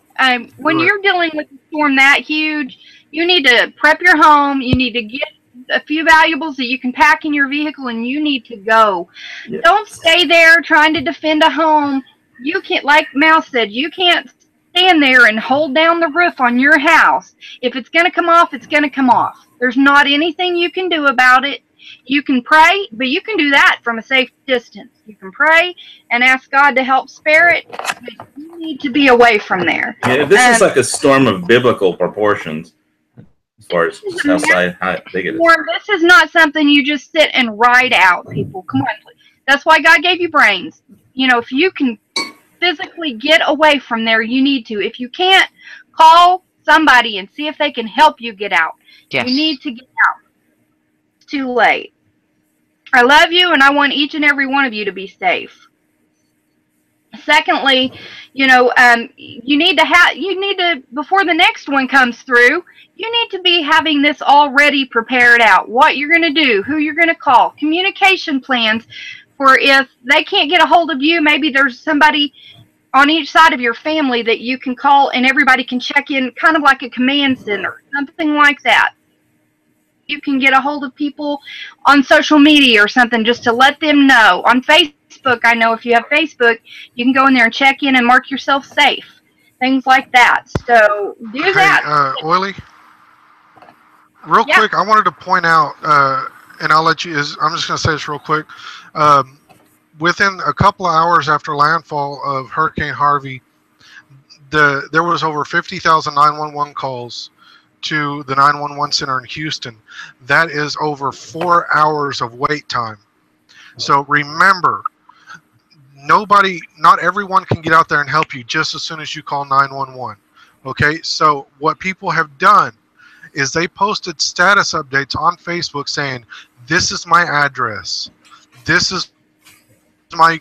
When you're dealing with a storm that huge, you need to prep your home. You need to get a few valuables that you can pack in your vehicle, and you need to go. Yes. Don't stay there trying to defend a home. You can't, like Mouse said, you can't stand there and hold down the roof on your house. If it's going to come off, it's going to come off. There's not anything you can do about it. You can pray, but you can do that from a safe distance. You can pray and ask God to help spare it, but you need to be away from there. Yeah, this is like a storm of biblical proportions as far as how big it is. This is not something you just sit and ride out, people. Come on, please. That's why God gave you brains. You know, if you can physically get away from there, you need to. If you can't, call somebody and see if they can help you get out. Yes. You need to get out. It's too late. I love you, and I want each and every one of you to be safe. Secondly, you know, you need to, before the next one comes through, you need to be having this already prepared out. What you're going to do, who you're going to call, communication plans for if they can't get a hold of you, maybe there's somebody on each side of your family that you can call and everybody can check in, kind of like a command center, something like that. You can get a hold of people on social media or something just to let them know. On Facebook, I know if you have Facebook, you can go in there and check in and mark yourself safe. Things like that. So do that. Oily, real quick, I wanted to point out, and I'll let you, I'm just going to say this real quick. Within a couple of hours after landfall of Hurricane Harvey, there was over 50,000 911 calls to the 911 center in Houston. That is over 4 hours of wait time. So remember, not everyone can get out there and help you just as soon as you call 911. Okay, so what people have done is they posted status updates on Facebook saying, "This is my address. This is my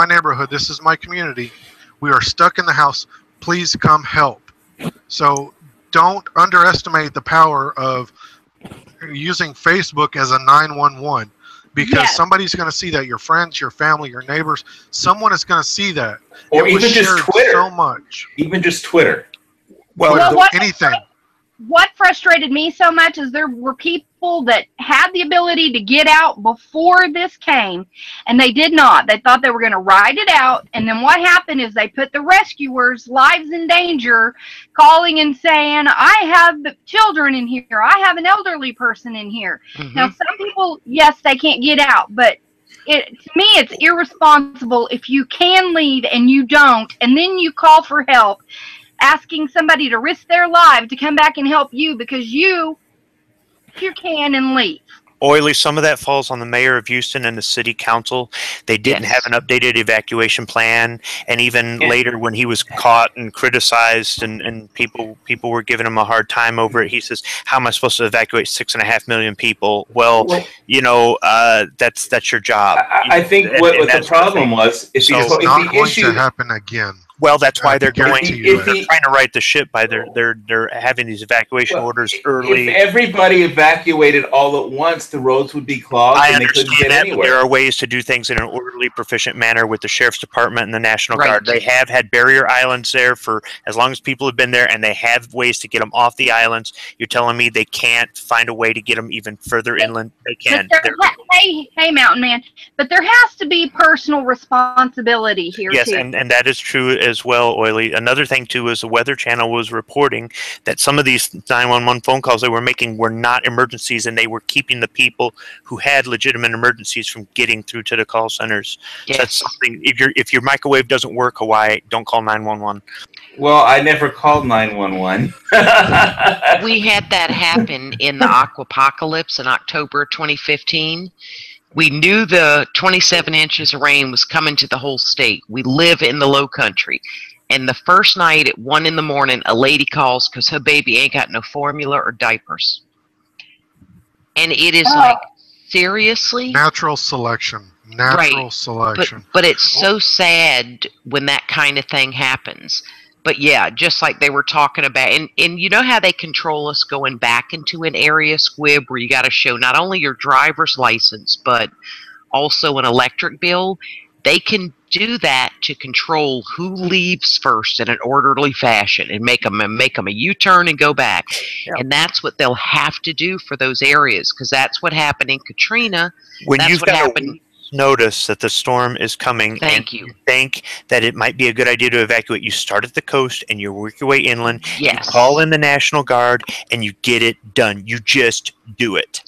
neighborhood. This is my community. We are stuck in the house. Please come help." So don't underestimate the power of using Facebook as a 911, because somebody's going to see that. Your friends, your family, your neighbors, someone is going to see that. Or even just Twitter. So much. Even just Twitter. Well, anything. What frustrated me so much is there were people that had the ability to get out before this came, and they did not. They thought they were going to ride it out, and then what happened is they put the rescuers' lives in danger, calling and saying, "I have children in here. I have an elderly person in here." Mm-hmm. Now, some people, yes, they can't get out, but to me, it's irresponsible if you can leave and you don't, and then you call for help, asking somebody to risk their life to come back and help you because you can and leave. Oily, some of that falls on the mayor of Houston and the city council. They didn't have an updated evacuation plan, and even later when he was caught and criticized and people were giving him a hard time over it, he says, "How am I supposed to evacuate 6.5 million people?" Well, you know, that's your job. I think what the problem was, it's not going to happen again. Well, that's why they're trying to right the ship by they're having these evacuation orders early. If everybody evacuated all at once, the roads would be clogged and they couldn't get anywhere. There are ways to do things in an orderly, proficient manner with the Sheriff's Department and the National Guard. They have had barrier islands there for as long as people have been there, and they have ways to get them off the islands. You're telling me they can't find a way to get them even further inland? They can. Hey, Mountain Man, but there has to be personal responsibility here, too. Yes, and that is true as well, Oily. Another thing, too, is the Weather Channel was reporting that some of these 911 phone calls they were making were not emergencies, and they were keeping the people who had legitimate emergencies from getting through to the call centers. Yes. So that's something. If your microwave doesn't work, Hawaii, don't call 911. Well, I never called 911. We had that happen in the Aquapocalypse in October 2015. We knew the 27 inches of rain was coming to the whole state. We live in the low country. And the first night at 1 in the morning, a lady calls because her baby ain't got no formula or diapers. And it is like, seriously? Natural selection. Natural selection. But it's so sad when that kind of thing happens. But yeah, just like they were talking about, and you know how they control us going back into an area, Squib, where you got to show not only your driver's license, but also an electric bill. They can do that to control who leaves first in an orderly fashion and make them a U-turn and go back. Yep. And that's what they'll have to do for those areas, because that's what happened in Katrina. When that's what happened. Notice that the storm is coming. You think that it might be a good idea to evacuate, you start at the coast and you work your way inland. Yes. You call in the National Guard and you get it done. You just do it.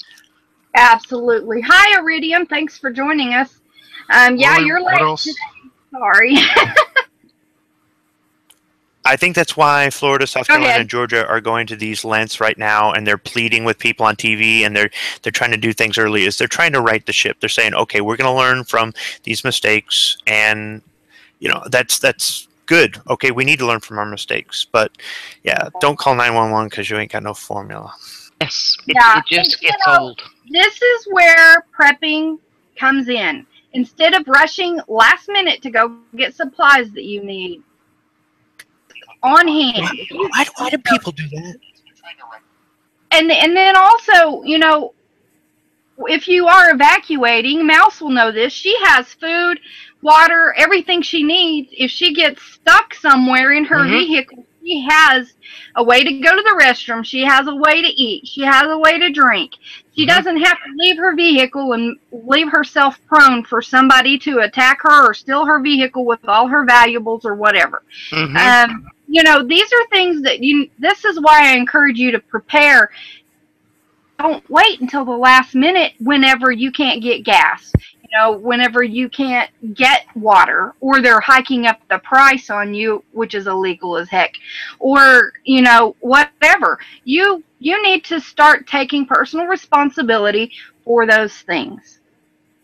Absolutely. Hi, Iridium. Thanks for joining us. Yeah, you're late today. Sorry. I think that's why Florida, South Go Carolina, ahead. and Georgia are going to these lengths right now, and they're pleading with people on TV, and they're trying to do things early. Is they're trying to right the ship. They're saying, okay, we're going to learn from these mistakes, and that's good. Okay, we need to learn from our mistakes, but yeah, don't call 911 because you ain't got no formula. Yes, Yeah, it just and, gets old. this is where prepping comes in. Instead of rushing last minute to go get supplies that you need on hand. Why do people do that? And then also, if you are evacuating, Mouse will know this. She has food, water, everything she needs. If she gets stuck somewhere in her vehicle, she has a way to go to the restroom. She has a way to eat. She has a way to drink. She doesn't have to leave her vehicle and leave herself prone for somebody to attack her or steal her vehicle with all her valuables or whatever. These are things that this is why I encourage you to prepare. Don't wait until the last minute whenever you can't get gas, whenever you can't get water, or they're hiking up the price on you, which is illegal as heck, or, whatever. You need to start taking personal responsibility for those things.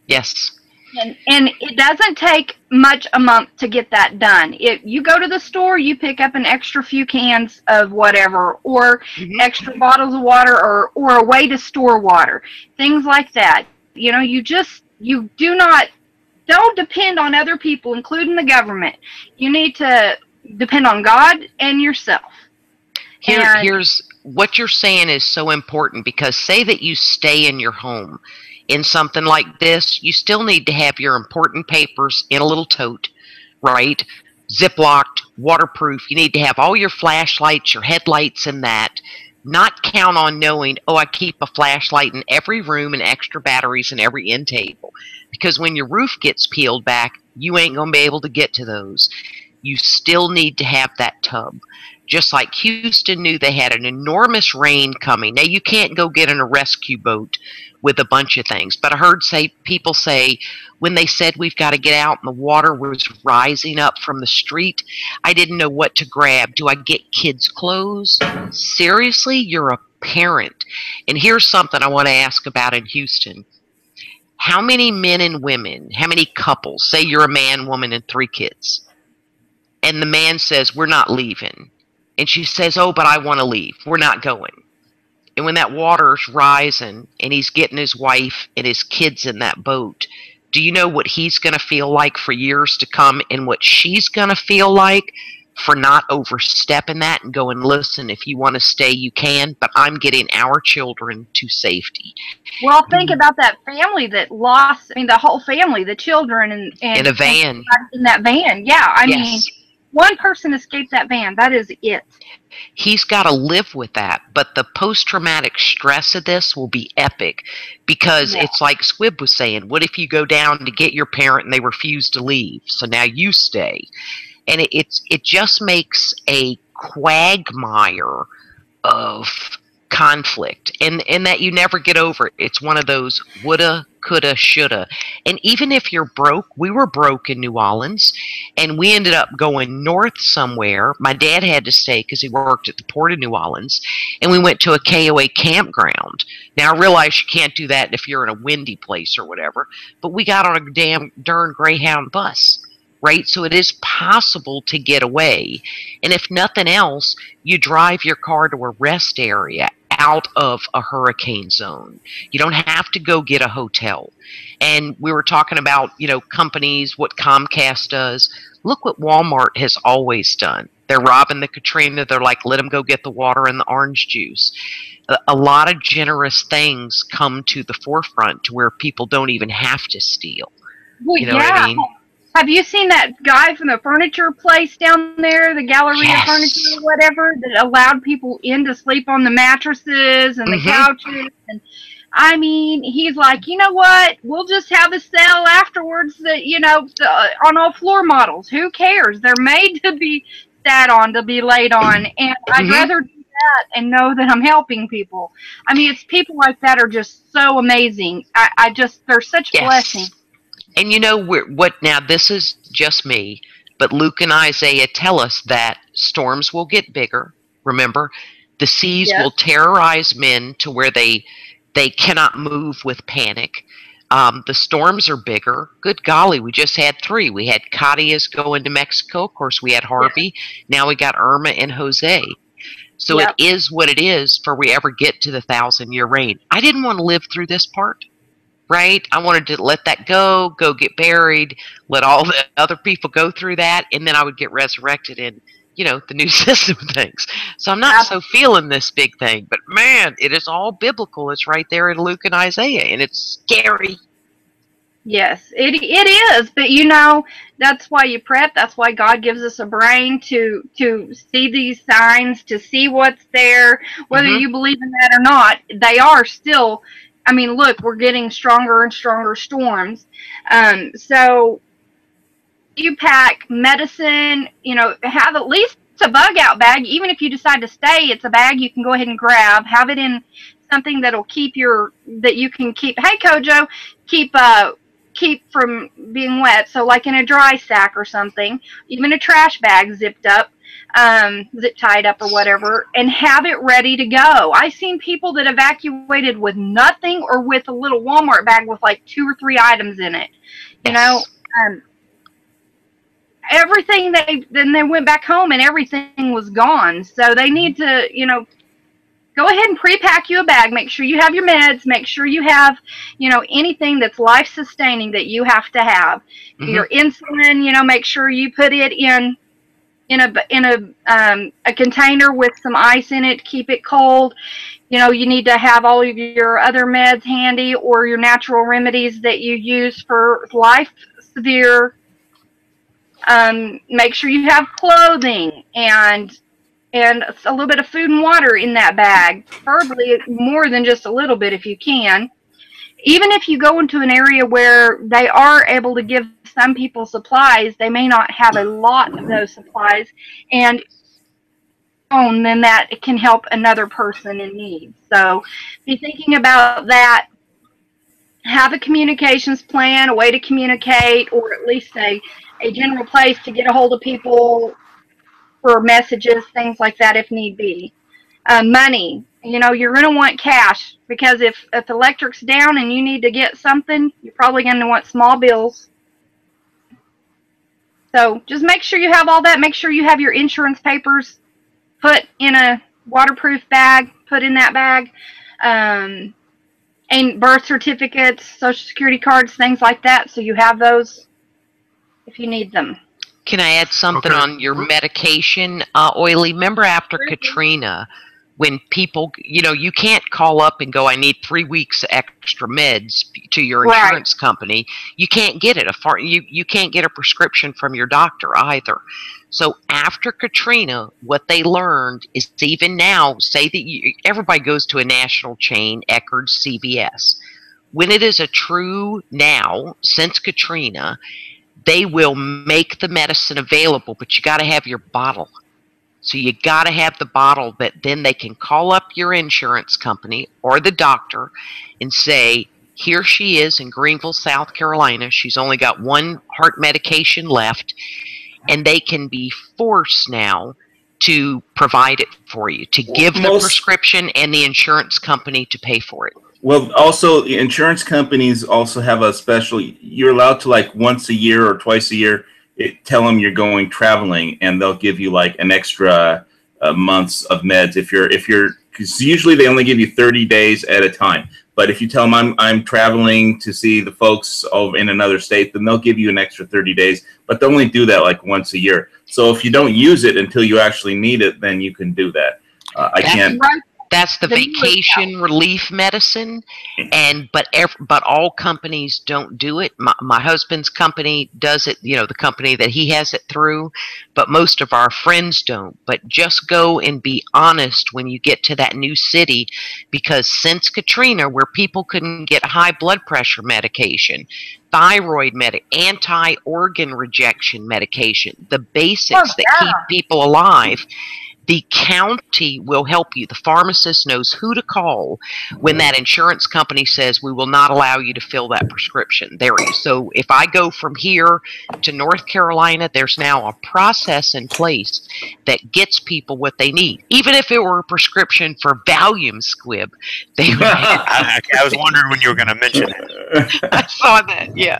Yes. And it doesn't take much a month to get that done. If you go to the store, you pick up an extra few cans of whatever, or extra bottles of water, or a way to store water, things like that. Don't depend on other people, including the government. You need to depend on God and yourself. Here's what you're saying is so important, because say that you stay in your home. In something like this, you still need to have your important papers in a little tote, right? Ziplocked, waterproof. You need to have all your flashlights, your headlights in that. Not count on knowing, I keep a flashlight in every room and extra batteries in every end table. Because when your roof gets peeled back, you ain't going to be able to get to those. You still need to have that tub. Just like Houston knew they had an enormous rain coming. Now, you can't go get in a rescue boat with a bunch of things. But I heard people say when they said we've got to get out and the water was rising up from the street, I didn't know what to grab. Do I get kids' clothes? Seriously? You're a parent. And here's something I want to ask about in Houston. How many men and women, how many couples, say you're a man, woman, and 3 kids, and the man says, we're not leaving. And she says, but I want to leave. We're not going. And when that water's rising and he's getting his wife and his kids in that boat, do you know what he's going to feel like for years to come, and what she's going to feel like for not overstepping that and going, listen, if you want to stay, you can, but I'm getting our children to safety. Well, think about that family that lost, the whole family, the children and in a van. In that van. Yeah, I mean, one person escaped that van. That is it. He's got to live with that. But the post-traumatic stress of this will be epic, because it's like Squib was saying, what if you go down to get your parent and they refuse to leave? So now you stay. And it just makes a quagmire of conflict, and that you never get over it. It's one of those woulda, coulda, shoulda. And even if you're broke, we were broke in New Orleans, and we ended up going north somewhere. My dad had to stay because he worked at the Port of New Orleans, and we went to a KOA campground. Now, I realize you can't do that if you're in a windy place or whatever, but we got on a darn Greyhound bus. Right? So it is possible to get away. And if nothing else, you drive your car to a rest area out of a hurricane zone. You don't have to go get a hotel. And we were talking about, companies, what Comcast does. Look what Walmart has always done. They're robbing the Katrina. They're like, let them go get the water and the orange juice. A lot of generous things come to the forefront to where people don't even have to steal. Well, you know what I mean? Have you seen that guy from the furniture place down there, the Galleria Furniture or whatever, that allowed people in to sleep on the mattresses and the couches? And I mean, he's like, you know what? We'll just have a sale afterwards that, on all floor models. Who cares? They're made to be sat on, to be laid on. And I'd rather do that and know that I'm helping people. I mean, it's people like that are just so amazing. They're such blessings. And now this is just me. But Luke and Isaiah tell us that storms will get bigger. Remember, the seas will terrorize men to where they cannot move with panic. The storms are bigger. Good golly, we just had 3. We had Katias go into Mexico. Of course, we had Harvey. Now we got Irma and Jose. So it is what it is for we ever get to the 1,000-year reign. I didn't want to live through this part, right? I wanted to let that go get buried, let all the other people go through that, and then I would get resurrected in, the new system things. So I'm not so feeling this big thing, but man, it is all biblical. It's right there in Luke and Isaiah, and it's scary. Yes, it is. But that's why you prep. That's why God gives us a brain to see these signs, to see what's there, whether you believe in that or not. They are still. I mean, look, we're getting stronger and stronger storms. So you pack medicine. Have at least a bug out bag. Even if you decide to stay, it's a bag you can go ahead and grab. Have it in something that'll keep that you can keep. Hey, Kojo, keep from being wet. So like in a dry sack or something, even a trash bag zipped up, zip tied up or whatever, and have it ready to go. I've seen people that evacuated with nothing or with a little Walmart bag with like 2 or 3 items in it. Everything then they went back home and everything was gone. So they need to, go ahead and pre-pack you a bag. Make sure you have your meds. Make sure you have, anything that's life-sustaining that you have to have. Your insulin, make sure you put it in a container with some ice in it to keep it cold. You need to have all of your other meds handy, or your natural remedies that you use for severe. Make sure you have clothing and a little bit of food and water in that bag, preferably more than just a little bit if you can. Even if you go into an area where they are able to give some people supplies, they may not have a lot of those supplies, and then that it can help another person in need. So be thinking about that. Have a communications plan, a way to communicate, or at least a general place to get a hold of people for messages, things like that if need be. Money, you're going to want cash, because if electric's down and you need to get something, you're probably going to want small bills. So just make sure you have all that. Make sure you have your insurance papers put in a waterproof bag, put in that bag, and birth certificates, social security cards, things like that, so you have those if you need them. Can I add something on your medication, Oily? Remember after Katrina, when people, you can't call up and go, I need 3 weeks extra meds to your insurance company. You can't get it. You can't get a prescription from your doctor either. So after Katrina, what they learned is, even now, say that everybody goes to a national chain, Eckerd's, CVS. When it is a true now, since Katrina, they will make the medicine available, but you got to have your bottle. So you got to have the bottle that then they can call up your insurance company or the doctor and say, here she is in Greenville, South Carolina. She's only got 1 heart medication left, and they can be forced now to provide it for you, to give the prescription and the insurance company to pay for it. Well, also, insurance companies also have a special, you're allowed to, like, once a year or twice a year, tell them you're going traveling, and they'll give you, like, an extra months of meds. Because usually they only give you 30 days at a time. But if you tell them I'm traveling to see the folks over in another state, then they'll give you an extra 30 days. But they only do that, like, once a year. So if you don't use it until you actually need it, then you can do that. That's the vacation relief medicine, but all companies don't do it. My husband's company does it, the company that he has it through, but most of our friends don't. But just go and be honest when you get to that new city, because since Katrina, where people couldn't get high blood pressure medication, thyroid anti-organ rejection medication, the basics that keep people alive, the county will help you. The pharmacist knows who to call when that insurance company says we will not allow you to fill that prescription. So if I go from here to North Carolina, there's now a process in place that gets people what they need. Even if it were a prescription for Valium squib, they would I was wondering when you were going to mention it. I saw that, yeah.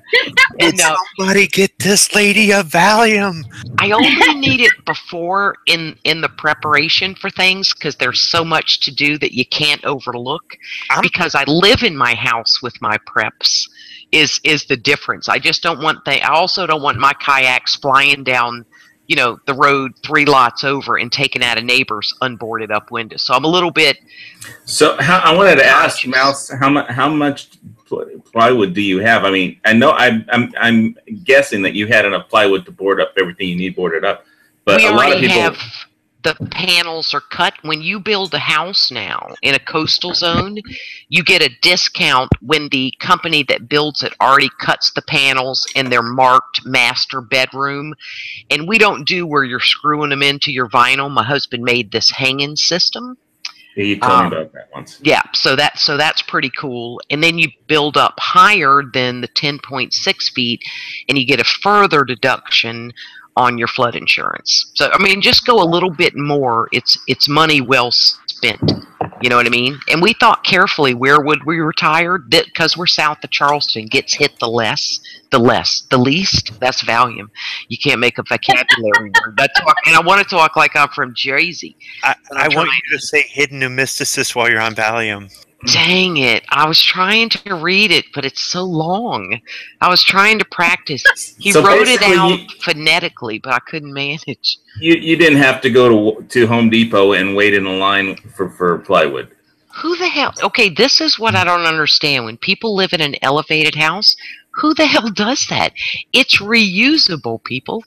Did somebody get this lady a Valium? I only need it before in the preparation for things, because there's so much to do that you can't overlook. Because I live in my house with my preps is the difference. I just don't want I also don't want my kayaks flying down, you know, the road 3 lots over and taking out a neighbor's unboarded up window. So I'm a little bit. So I wanted to ask Mouse, how much plywood do you have? I mean, I know I'm guessing that you had enough plywood to board up everything you need boarded up, but we a lot of people have the panels are cut. When you build a house now in a coastal zone, you get a discount when the company that builds it already cuts the panels and they're marked master bedroom. And we don't do where you're screwing them into your vinyl. My husband made this hanging system. Yeah, you told me about that once. Yeah, so that's pretty cool. And then you build up higher than the 10.6 feet, and you get a further deduction on your flood insurance. So I mean, just go a little bit more. It's money well spent. You know what I mean? And we thought carefully, where would we retire? Because we're south of Charleston, gets hit the least. That's Valium. You can't make a vocabulary word. And I want to talk like I'm from Jersey. I want you to say hidden pneumesticus while you're on Valium. Dang it. I was trying to read it, but it's so long. I was trying to practice. He wrote it out phonetically, but I couldn't manage. You didn't have to go to Home Depot and wait in a line for plywood. Who the hell? Okay, this is what I don't understand. When people live in an elevated house, who the hell does that? It's reusable, people.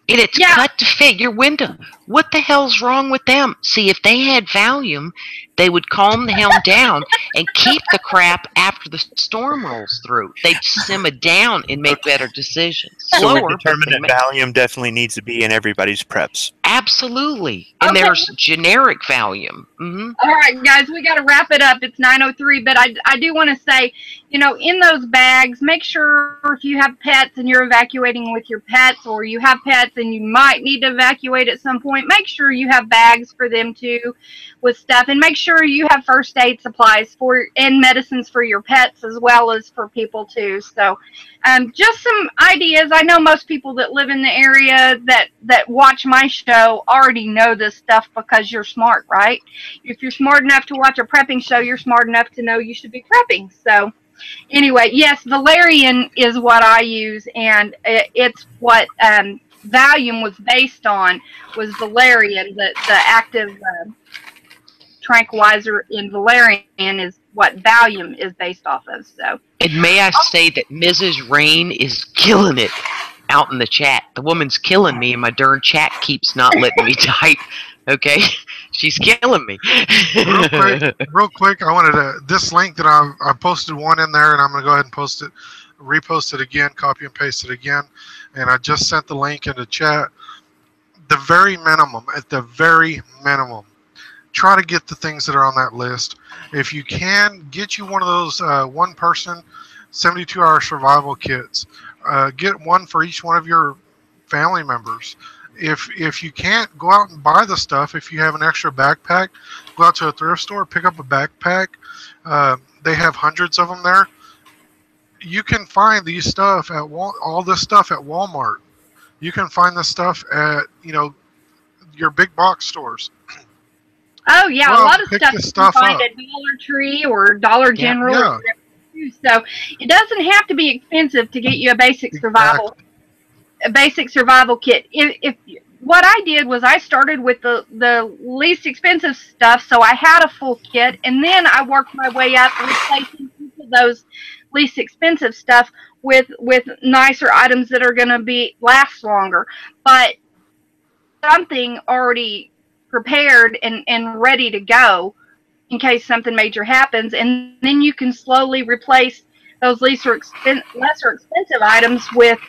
And it's cut to fit your window. What the hell's wrong with them? See, if they had Valium, they would calm the hell down and keep the crap after the storm rolls through. They'd simmer down and make better decisions. So we're determined that Valium definitely needs to be in everybody's preps. Absolutely. And there's generic Valium. Mm-hmm. All right, guys, we got to wrap it up. It's 9:03, but I do want to say, you know, in those bags, make sure if you have pets and you're evacuating with your pets, or you have pets and you might need to evacuate at some point, make sure you have bags for them too with stuff, and make sure you have first aid supplies and medicines for your pets as well as for people too. So just some ideas. I know most people that live in the area that watch my show already know this stuff because you're smart, right? If you're smart enough to watch a prepping show, you're smart enough to know you should be prepping. So anyway, yes, valerian is what I use, and it's what Valium was based on, was valerian. The active tranquilizer in valerian is what Valium is based off of. So, and may I say that Mrs. Rain is killing it out in the chat. The woman's killing me, and my darn chat keeps not letting me type. Okay, she's killing me. real quick, I wanted to, this link that I posted one in there, and I'm going to go ahead and repost it again, copy and paste it again, and I just sent the link into chat. The very minimum, at the very minimum, try to get the things that are on that list. If you can, get you one of those one-person 72-hour survival kits. Get one for each one of your family members. If you can't, go out and buy the stuff. If you have an extra backpack, go out to a thrift store, pick up a backpack. They have hundreds of them there. You can find these stuff at all this stuff at Walmart. You can find this stuff at your big box stores. Oh yeah, a lot of stuff you can find at Dollar Tree or Dollar General. Yeah. So it doesn't have to be expensive to get you a basic survival kit. If what I did was I started with the least expensive stuff, so I had a full kit, and then I worked my way up, replacing those least expensive stuff with nicer items that are going to last longer. But something already prepared and ready to go in case something major happens, and then you can slowly replace those lesser expensive items with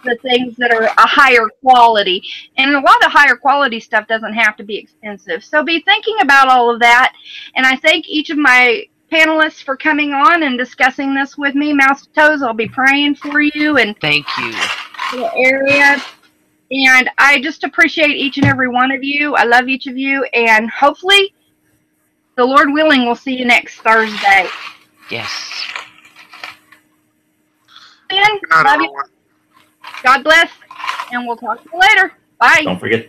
the things that are a higher quality. And a lot of higher quality stuff doesn't have to be expensive. So be thinking about all of that. And I thank each of my panelists for coming on and discussing this with me. Mouse to Toes, I'll be praying for you and Thank you. the area. And I just appreciate each and every one of you. I love each of you. And hopefully, the Lord willing, we'll see you next Thursday. Yes. Good night, Love you. everyone. God bless. And we'll talk to you later. Bye. Don't forget.